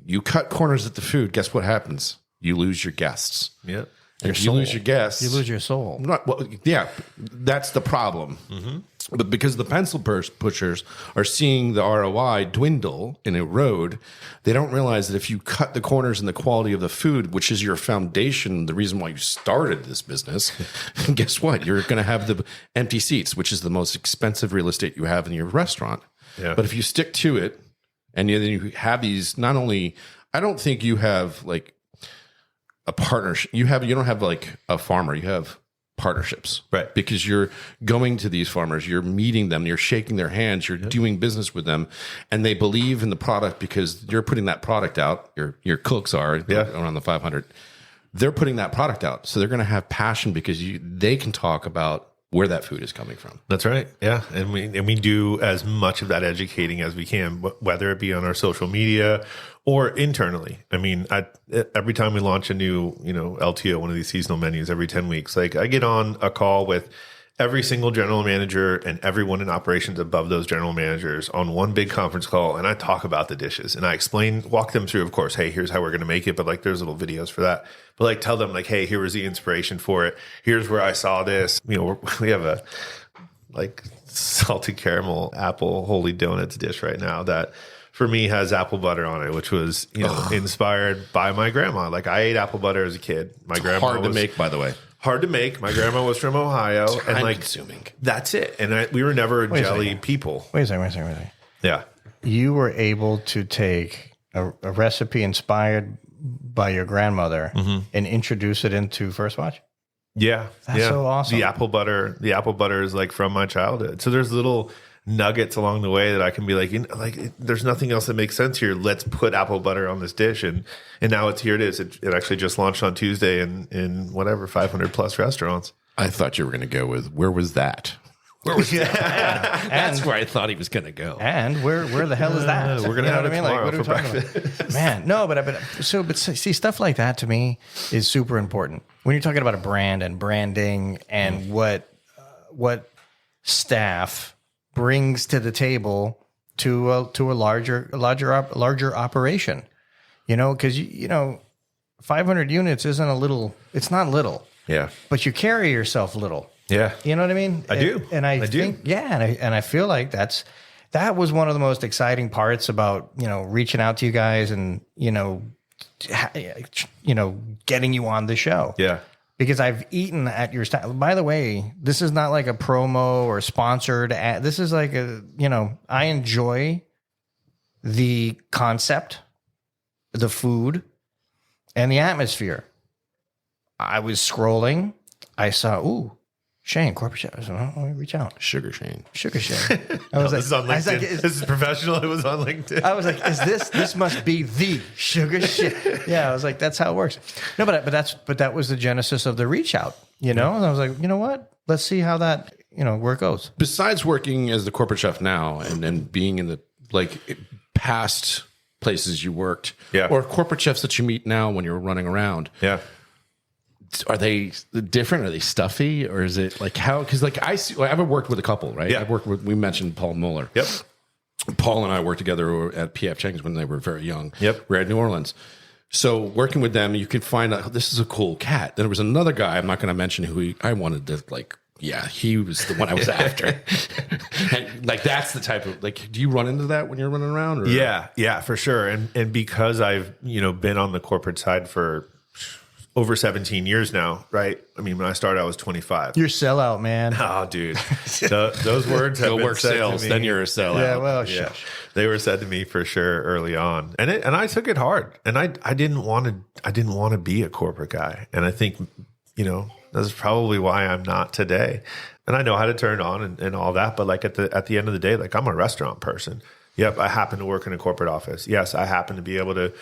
You cut corners at the food, guess what happens? You lose your guests. Yeah. And if you lose your guests, you lose your soul. That's the problem. Mm-hmm. But because the pencil pushers are seeing the ROI dwindle and erode, they don't realize that if you cut the corners in the quality of the food, which is your foundation, the reason why you started this business, guess what? You're going to have the empty seats, which is the most expensive real estate you have in your restaurant. Yeah. But if you stick to it, and then you have these, not only, I don't think you have like a partnership. You don't have like a farmer. You have partnerships, right? Because you're going to these farmers, you're meeting them, you're shaking their hands, you're doing business with them, and they believe in the product because you're putting that product out. Your cooks are around the 500. They're putting that product out, so they're going to have passion because they can talk about where that food is coming from. That's right. Yeah. And we do as much of that educating as we can, whether it be on our social media or internally. I mean, every time we launch a new, LTO, one of these seasonal menus every 10 weeks, like I get on a call with every single general manager and everyone in operations above those general managers on one big conference call. And I talk about the dishes and I walk them through, of course, hey, here's how we're going to make it. But like, there's little videos for that. But like, tell them like, hey, here was the inspiration for it. Here's where I saw this. We have a like salted caramel apple holy donuts dish right now that for me has apple butter on it, which was, inspired by my grandma. Like I ate apple butter as a kid. My grandma hard to make, by the way. Hard to make. My grandma was from Ohio. Time consuming. That's it. And we were never jelly people. Wait a second. Yeah. You were able to take a recipe inspired by your grandmother and introduce it into First Watch? Yeah. That's so awesome. The apple butter is like from my childhood. So there's little nuggets along the way that I can be like, there's nothing else that makes sense here. Let's put apple butter on this dish. And now here it is. It actually just launched on Tuesday in whatever, 500 plus restaurants. I thought you were going to go with, where was that? Where was that? That's where I thought he was going to go. And where the hell is that? We're going to have it tomorrow for breakfast. Man, no, but see, stuff like that to me is super important. When you're talking about a brand and branding and what staff brings to the table to a larger operation, because 500 units isn't a little. It's not little. Yeah, but you carry yourself little. Yeah, you know what I mean. I do, and I think and I feel like that was one of the most exciting parts about reaching out to you guys and getting you on the show. Yeah. Because I've eaten at your style. By the way, this is not like a promo or sponsored ad. This is like I enjoy the concept, the food, and the atmosphere. I was scrolling. I saw, Shane, corporate chef. I said, let me reach out. Sugar Shane. I was this is on LinkedIn. This is professional. It was on LinkedIn. I was like, this must be the Sugar Shane. Yeah, I was like, that's how it works. No, but that was the genesis of the reach out, And I was like, you know what? Let's see how that, where it goes. Besides working as the corporate chef now and being in the past places you worked, or corporate chefs that you meet now when you're running around. Yeah. Are they different? Are they stuffy? Or is it like how? Because I've worked with a couple, right? Yeah. We mentioned Paul Mueller. Yep. Paul and I worked together at P.F. Chang's when they were very young. Yep. We're at New Orleans. So working with them, you could find out, this is a cool cat. Then there was another guy, I'm not going to mention who I wanted to he was the one I was after. And that's the type of, do you run into that when you're running around? Or? Yeah, for sure. And because I've, been on the corporate side for over 17 years now, right? I mean, when I started, I was 25. You're sellout, man. Oh, dude. Those words have been said sales, to me. then you're a sellout. Yeah, well, shush. They were said to me for sure early on. And I took it hard. And I didn't want to be a corporate guy. And I think, that's probably why I'm not today. And I know how to turn on and all that, but at the end of the day, I'm a restaurant person. Yep, I happen to work in a corporate office. Yes, I happen to be able to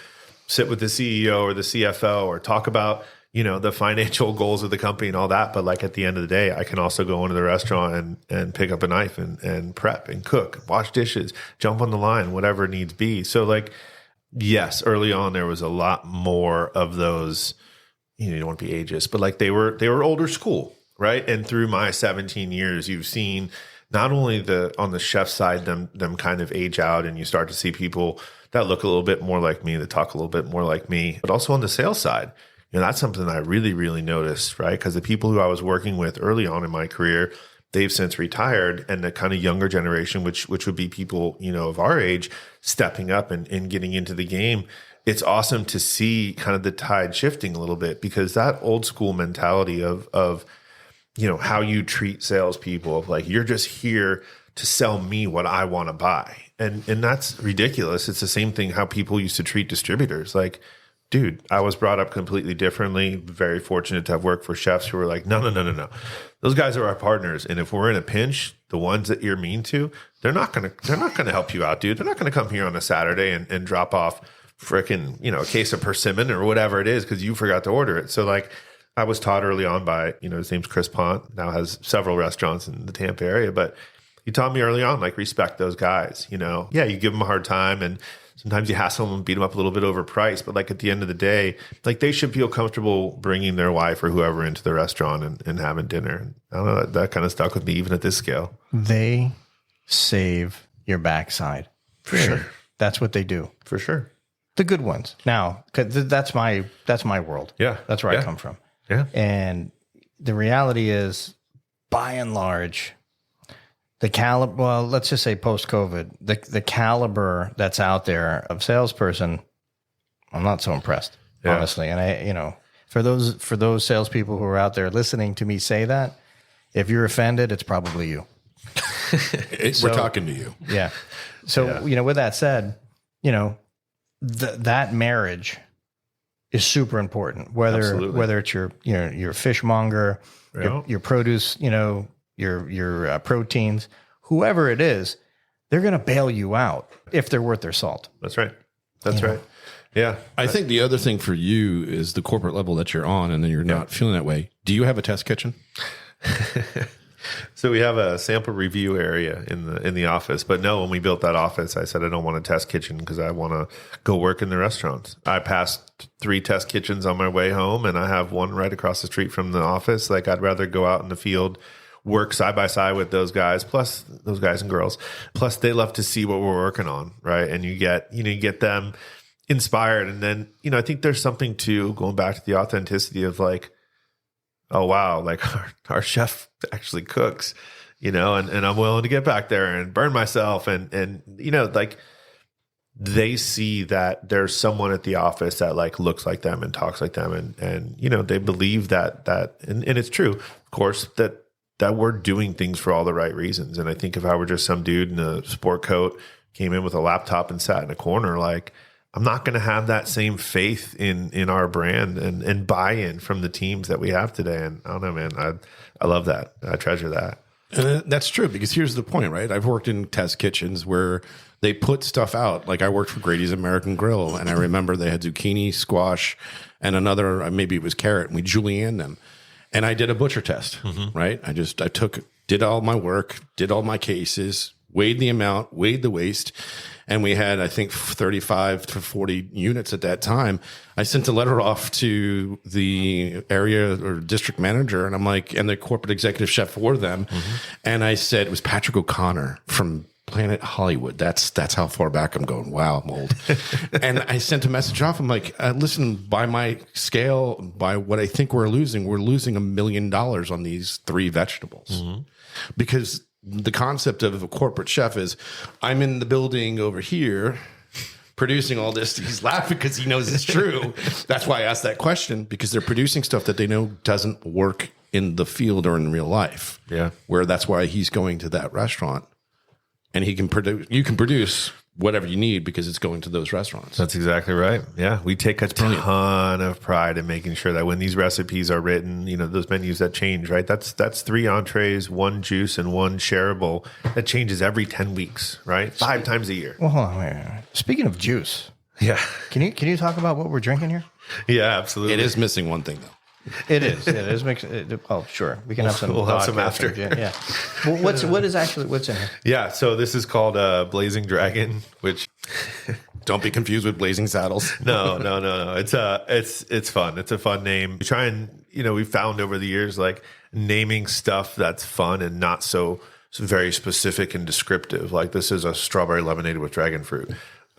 sit with the CEO or the CFO or talk about, the financial goals of the company and all that. But at the end of the day, I can also go into the restaurant and pick up a knife and prep and cook, wash dishes, jump on the line, whatever it needs be. So yes, early on, there was a lot more of those, you don't want to be ageist, but they were older school, right? And through my 17 years, you've seen not only on the chef side, them kind of age out, and you start to see people that look a little bit more like me, that talk a little bit more like me, but also on the sales side. That's something I really, really noticed, right? Because the people who I was working with early on in my career, they've since retired, and the kind of younger generation, which would be people, of our age, stepping up and getting into the game. It's awesome to see kind of the tide shifting a little bit, because that old school mentality of how you treat salespeople, you're just here to sell me what I want to buy. And that's ridiculous. It's the same thing how people used to treat distributors. Dude, I was brought up completely differently. Very fortunate to have worked for chefs who were like, no. Those guys are our partners. And if we're in a pinch, the ones that you're mean to, they're not gonna help you out, dude. They're not gonna come here on a Saturday and drop off frickin', a case of persimmon or whatever it is because you forgot to order it. So I was taught early on by, his name's Chris Pont, now has several restaurants in the Tampa area, but he taught me early on, like, respect those guys, Yeah, you give them a hard time and sometimes you hassle them and beat them up a little bit overpriced, but like at the end of the day, like they should feel comfortable bringing their wife or whoever into the restaurant and having dinner. I don't know, that kind of stuck with me even at this scale. They save your backside. For sure. That's what they do. For sure. The good ones. Now, 'cause that's my world. Yeah. That's where I come from. Yeah. And the reality is, by and large, the caliber, well, let's just say post-COVID, the caliber that's out there of salesperson, I'm not so impressed, honestly. And for those salespeople who are out there listening to me say that, if you're offended, it's probably you. We're talking to you. Yeah. So, with that said, that marriage is super important, whether it's your fishmonger, your produce, your proteins, whoever it is, they're going to bail you out if they're worth their salt. That's right. That's right. Yeah. I think the other thing for you is the corporate level that you're on, and then you're not feeling that way. Do you have a test kitchen? So we have a sample review area in the office, but no, when we built that office, I said I don't want a test kitchen because I want to go work in the restaurants. I passed 3 test kitchens on my way home, and I have one right across the street from the office. Like, I'd rather go out in the field, work side by side with those guys, plus those guys and girls. Plus, they love to see what we're working on, right? And you get them inspired, and then I think there's something to going back to the authenticity of like, oh wow, like our chef actually cooks, and I'm willing to get back there and burn myself, and like they see that there's someone at the office that like looks like them and talks like them, and they believe that and it's true, of course, that we're doing things for all the right reasons. And I think if I were just some dude in a sport coat, came in with a laptop and sat in a corner, like, I'm not going to have that same faith in our brand and buy-in from the teams that we have today. And I don't know, man, I love that. I treasure that. And that's true, because here's the point, right? I've worked in test kitchens where they put stuff out. Like, I worked for Grady's American Grill, and I remember they had zucchini, squash, and another, maybe it was carrot, and we julienned them. And I did a butcher test, right? I did all my work, did all my cases, weighed the amount, weighed the waste. And we had, I think, 35 to 40 units at that time. I sent a letter off to the area or district manager, and I'm like, and the corporate executive chef for them. And I said, it was Patrick O'Connor from Planet Hollywood. That's how far back I'm going. Wow, I'm old. And I sent a message off. I'm like, listen, by my scale, by what I think we're losing $1 million on these 3 vegetables. Because the concept of a corporate chef is, I'm in the building over here producing all this. He's laughing because he knows it's true. That's why I asked that question, because they're producing stuff that they know doesn't work in the field or in real life. Yeah. Where that's why he's going to that restaurant, and you can produce whatever you need because it's going to those restaurants. That's exactly right. Yeah. We take a ton of pride in making sure that when these recipes are written, those menus that change, right? That's 3 entrees, 1 juice, and 1 shareable that changes every 10 weeks, right? 5 times a year. Well, hold on, wait. Speaking of juice, yeah. Can you talk about what we're drinking here? Yeah, absolutely. It is missing one thing, though. It is. It is mixed. Oh, sure. We can have some. We'll have some after. Yeah. Well, what's in here? Yeah. So this is called Blazing Dragon, which don't be confused with Blazing Saddles. No. It's fun. It's a fun name. We try and we found over the years, like, naming stuff that's fun and not so very specific and descriptive. Like, this is a strawberry lemonade with dragon fruit.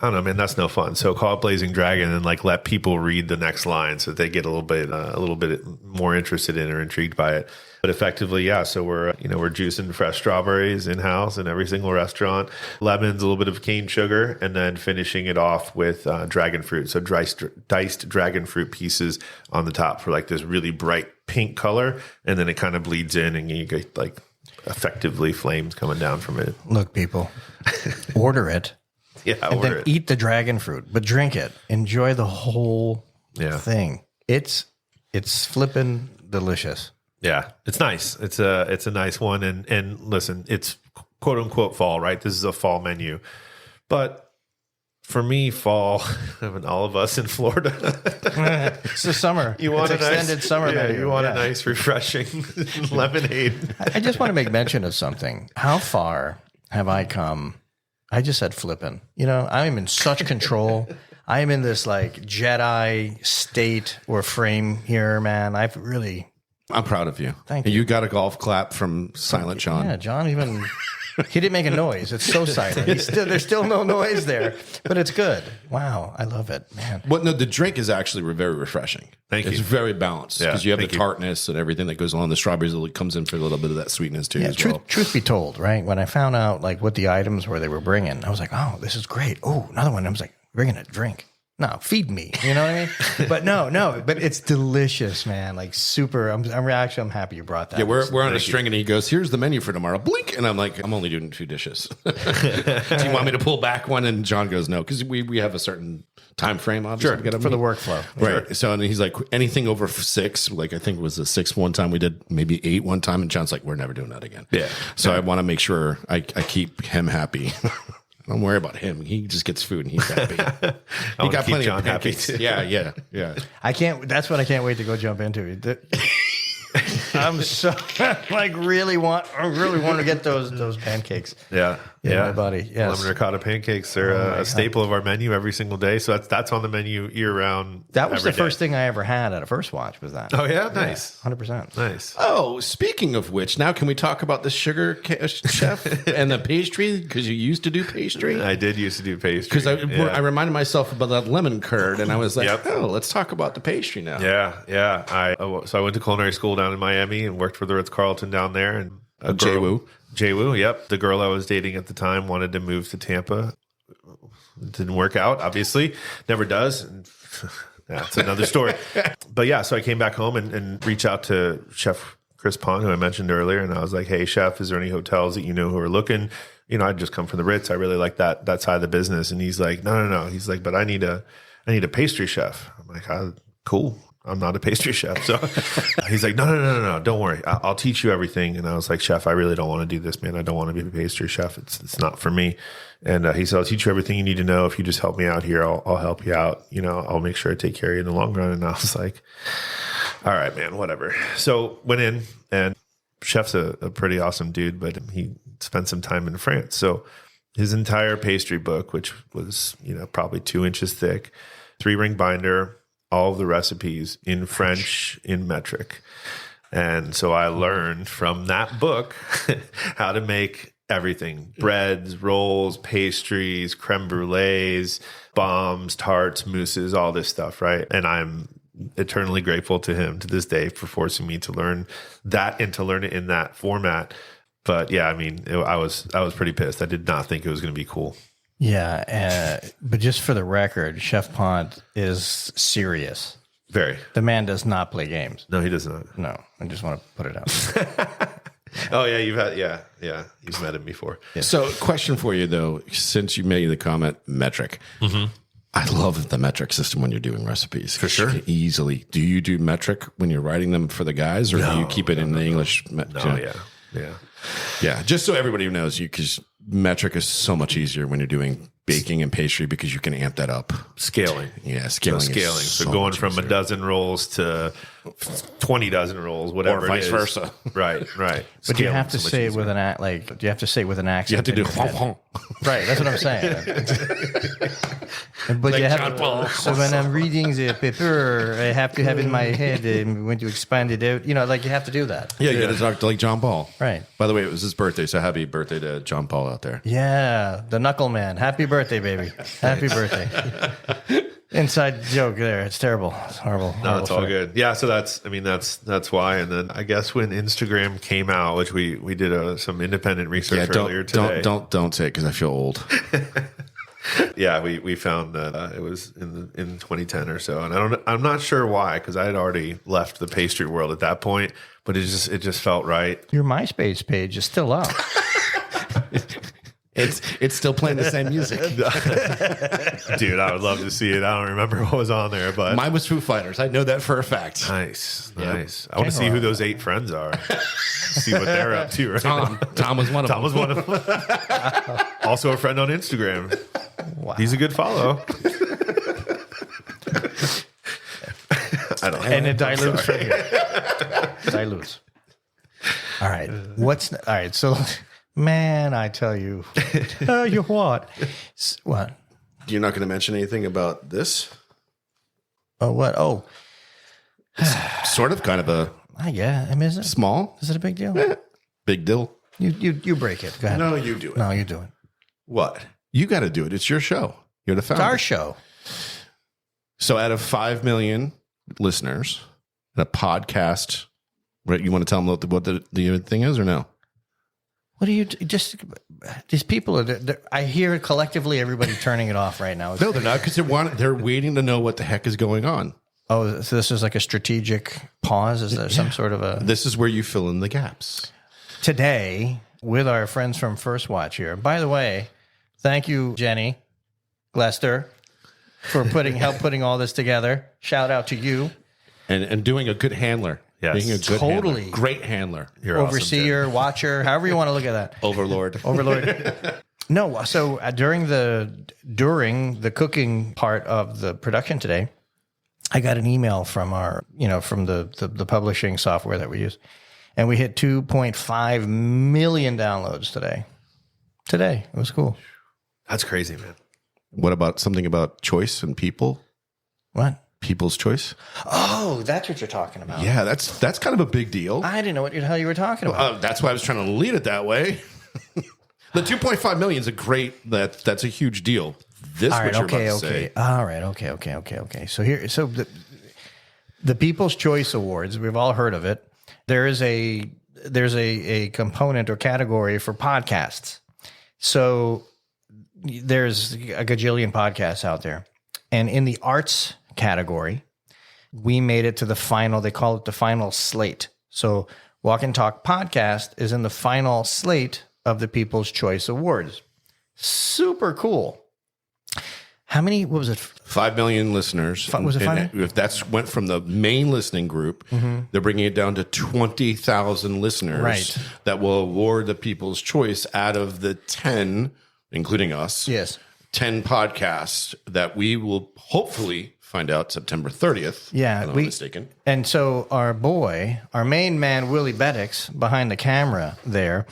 I don't know, man, that's no fun. So call it Blazing Dragon and like let people read the next line so that they get a little bit more interested in or intrigued by it. But effectively, yeah. So we're juicing fresh strawberries in house in every single restaurant, lemons, a little bit of cane sugar, and then finishing it off with dragon fruit. So diced dragon fruit pieces on the top for like this really bright pink color, and then it kind of bleeds in, and you get like effectively flames coming down from it. Look, people, order it. Yeah, and then eat the dragon fruit, but drink it. Enjoy the whole thing. It's flippin' delicious. Yeah, it's nice. It's a nice one. And listen, it's quote unquote fall, right? This is a fall menu, but For me, fall, having all of us in Florida. It's the summer. You want it's a extended nice, summer yeah, menu. you want a nice, refreshing lemonade. I just want to make mention of something. How far have I come? I just said flipping. You know, I am in such control. I am in this like Jedi state or frame here, man. I'm proud of you. Thank you. you. You got a golf clap from Silent John. Yeah, John even... He didn't make a noise. It's so silent. There's still no noise there, but it's good. Wow, I love it, man. Well, no, the drink is actually very refreshing. Thank you. It's very balanced because you have the thank you. tartness and everything that goes on. The strawberries comes in for a little bit of that sweetness too. As well. Truth be told, right? When I found out like what the items were they were bringing, I was like, oh, this is great. Oh, another one. I was like, bringing a drink. No, feed me. You know what I mean? But no, but it's delicious, man. Like super. I'm happy you brought that. Yeah, we're on a string, and he goes, "Here's the menu for tomorrow." Blink, and I'm like, "I'm only doing 2 dishes. Do you want me to pull back one?" And John goes, "No," because we have a certain time frame, obviously, Sure, for the workflow, right? Sure. So and he's like, anything over 6, like I think it was a 6 one time. We did maybe 8 one time, and John's like, "We're never doing that again." Yeah. So I want to make sure I keep him happy. Don't worry about him. He just gets food and he's happy. He got plenty John of happy pancakes. too. Yeah. I can't. That's what I can't wait to go jump into. I'm so like really want to get those pancakes. Yeah. my buddy. Yes. Lemon ricotta pancakes are a staple of our menu every single day. So that's on the menu year round. That was the first thing I ever had at a First Watch. Was that? Oh yeah, nice, 100%. nice. Oh, speaking of which, now can we talk about the sugar chef and the pastry? Because you used to do pastry. I did used to do pastry. Because I reminded myself about that lemon curd, and I was like, oh, let's talk about the pastry now. Yeah. So I went to culinary school down in Miami and worked for the Ritz-Carlton down there. And Jay Woo, yep. The girl I was dating at the time wanted to move to Tampa. It didn't work out, obviously. Never does. And that's another story. But yeah, so I came back home and reached out to Chef Chris Pond, who I mentioned earlier. And I was like, hey, Chef, is there any hotels that you know who are looking? You know, I'd just come from the Ritz. I really like that side of the business. And he's like, no. He's like, but I need a pastry chef. I'm like, cool. I'm not a pastry chef. So he's like, no. Don't worry. I'll teach you everything. And I was like, Chef, I really don't want to do this, man. I don't want to be a pastry chef. It's not for me. And he said, I'll teach you everything you need to know. If you just help me out here, I'll help you out. You know, I'll make sure I take care of you in the long run. And I was like, all right, man, whatever. So went in, and Chef's a pretty awesome dude, but he spent some time in France. So his entire pastry book, which was, probably 2 inches thick, 3-ring binder, all of the recipes in French, in metric. And so I learned from that book how to make everything: breads, rolls, pastries, creme brulees, bombs, tarts, mousses, all this stuff, right? And I'm eternally grateful to him to this day for forcing me to learn that and to learn it in that format. But yeah, I mean, I was pretty pissed. I did not think it was going to be cool. Yeah, but just for the record, Chef Pont is serious. Very. The man does not play games. No, he does not. No, I just want to put it out. Oh yeah, you've met him before. Yeah. So, question for you though, since you made the comment metric, I love the metric system when you're doing recipes. For sure. Easily. Do you do metric when you're writing them for the guys, or do you keep it in the English? Yeah. Just so everybody knows, because metric is so much easier when you're doing baking and pastry, because you can amp that up. Scaling. Yeah, scaling. So going from a dozen rolls to 20 dozen rolls, whatever, or vice versa. Right. But do you have to say it with an do you have to say it with an accent? You have to do honk. Right, that's what I'm saying. But Like you have John Paul. so when I'm reading the paper, I have to have in my head when to expand it out. You have to do that. Yeah, you got to talk to like John Paul. Right. By the way, it was his birthday, so happy birthday to John Paul out there. Yeah, the Knuckle Man. Happy birthday, baby. Happy birthday. Inside joke there. It's terrible. It's horrible. No, it's all good. Yeah, so that's why. And then I guess when Instagram came out, which we did some independent research earlier today. Don't say it because I feel old. Yeah, we found that it was in 2010 or so, and I'm not sure why, because I had already left the pastry world at that point, but it just felt right. Your MySpace page is still up. It's still playing the same music. Dude, I would love to see it. I don't remember what was on there, but mine was Foo Fighters. I know that for a fact. Nice. I want to see who those 8 friends are. See what they're up to. Right? Tom was one of them. Also a friend on Instagram. Wow. He's a good follow. And it dilutes from here. Dilutes. All right. All right. So, man, I tell you. Tell you what. What? You're not going to mention anything about this? Oh, what? Oh. Sort of, kind of a Yeah. I mean, is small. it a big deal? Big deal. You break it. Go ahead. No, you do it. No, you do it. What? You got to do it. It's your show. You're the It's founder. our show. So out of 5 million listeners, a podcast, right? You want to tell them what the thing is or no? What do you just? These people are. I hear collectively everybody turning it off right now. No, they're not, because they're waiting to know what the heck is going on. Oh, so this is like a strategic pause? Is there some sort of a... This is where you fill in the gaps. Today, with our friends from First Watch here. By the way, thank you, Jenny Lester, for putting all this together. Shout out to you. And doing a good handler. Yes. Being a good Totally. handler. Great handler. You're awesome, Overseer, watcher, however you want to look at that. Overlord. No, so during the cooking part of the production today, I got an email from from the publishing software that we use, and we hit 2.5 million downloads today. Today, it was cool. That's crazy, man. What about something about choice and people? What? People's choice? Oh, that's what you're talking about. Yeah, that's kind of a big deal. I didn't know what the hell you were talking about. That's why I was trying to lead it that way. The 2.5 million is that's a huge deal. This All right, what you're about to say. All right, okay. So the People's Choice Awards, we've all heard of it. There's a component or category for podcasts. So there's a gajillion podcasts out there. And in the arts category, we made it to the final. They call it the final slate. So Walk and Talk Podcast is in the final slate of the People's Choice Awards. Super cool. How many? What was it? 5 million listeners. Was it 5? If that's went from the main listening group, they're bringing it down to 20,000 listeners. Right. That will award the People's Choice out of the 10, including us. Yes. 10 podcasts that we will hopefully find out September 30th. Yeah, if I'm not mistaken. And so our main man, Willie Beddix, behind the camera there,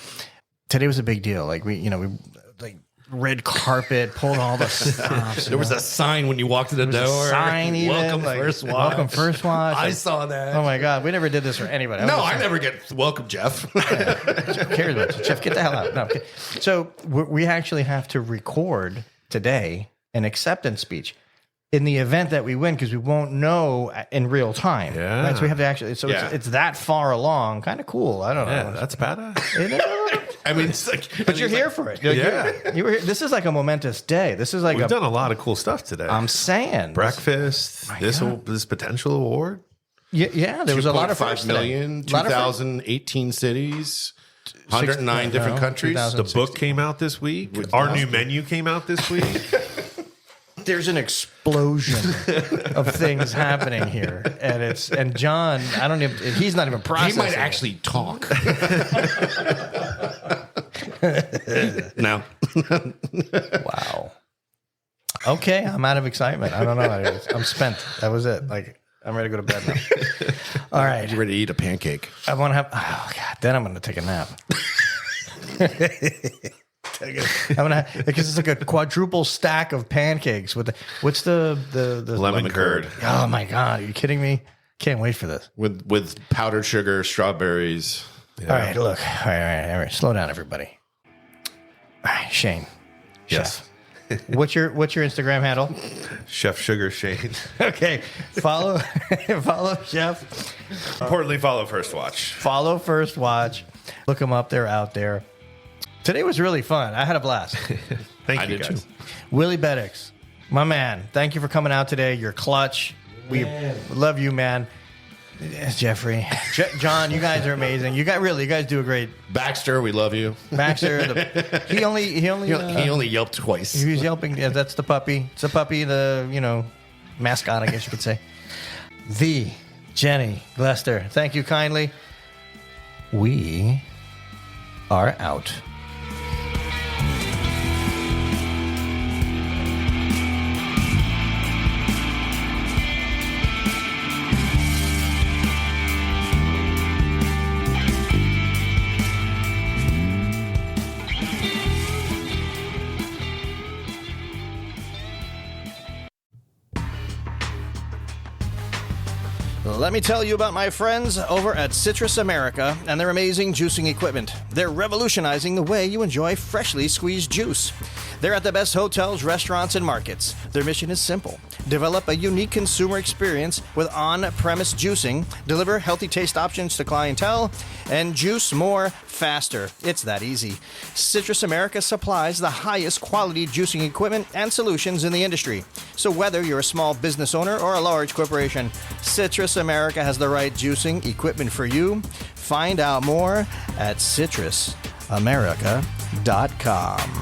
today was a big deal. Like we like red carpet, pulled all the stuff. There was a sign when you walked in the door. Sign even. Welcome like, First Watch. Welcome First Watch. I saw that. Oh my God, we never did this for anybody. No, I never get welcome, Jeff. Who cares about you? Jeff, get the hell out. No, okay. So we actually have to record today an acceptance speech in the event that we win, because we won't know in real time. Yeah. Right? So we have to actually. So it's that far along. Kind of cool. I don't know. Yeah, that's badass. I mean, it's like, But you're here for it. You were here. This is like a momentous day. This is like We've done a lot of cool stuff today. I'm saying Breakfast, this potential award. Yeah, there was a lot of 5 million, 2018 cities, 109 different countries. The book came out this week. Our new menu came out this week. There's an explosion of things happening here, and John, he's not even processing. He might actually talk. No. Wow. Okay, I'm out of excitement. I don't know. I'm spent. That was it. Like, I'm ready to go to bed now. All right. You ready to eat a pancake? I want to have. Oh God. Then I'm going to take a nap. I'm gonna because it's like a quadruple stack of pancakes with what's the lemon curd. Oh my God, are you kidding me? Can't wait for this. With powdered sugar, strawberries. Yeah. All right, look. All right. Slow down, everybody. All right, Shane. Yes. Chef. What's your Instagram handle? Chef Sugar Shane. Okay. Follow Chef. Importantly, follow First Watch. Follow First Watch. Look them up. They're out there. Today was really fun. I had a blast. Thank you, guys. Too. Willie Beddix, my man, thank you for coming out today. You're clutch. We love you, man. Yes, Jeffrey. John, you guys are amazing. You guys do a great. Baxter, we love you. Baxter, he only yelped twice. He was yelping. Yeah, that's the puppy. It's a puppy, the mascot, I guess you could say. The Jenny Lester. Thank you kindly. We are out. Let me tell you about my friends over at Citrus America and their amazing juicing equipment. They're revolutionizing the way you enjoy freshly squeezed juice. They're at the best hotels, restaurants, and markets. Their mission is simple: develop a unique consumer experience with on-premise juicing, deliver healthy taste options to clientele, and juice more faster. It's that easy. Citrus America supplies the highest quality juicing equipment and solutions in the industry. So whether you're a small business owner or a large corporation, Citrus America has the right juicing equipment for you. Find out more at citrusamerica.com.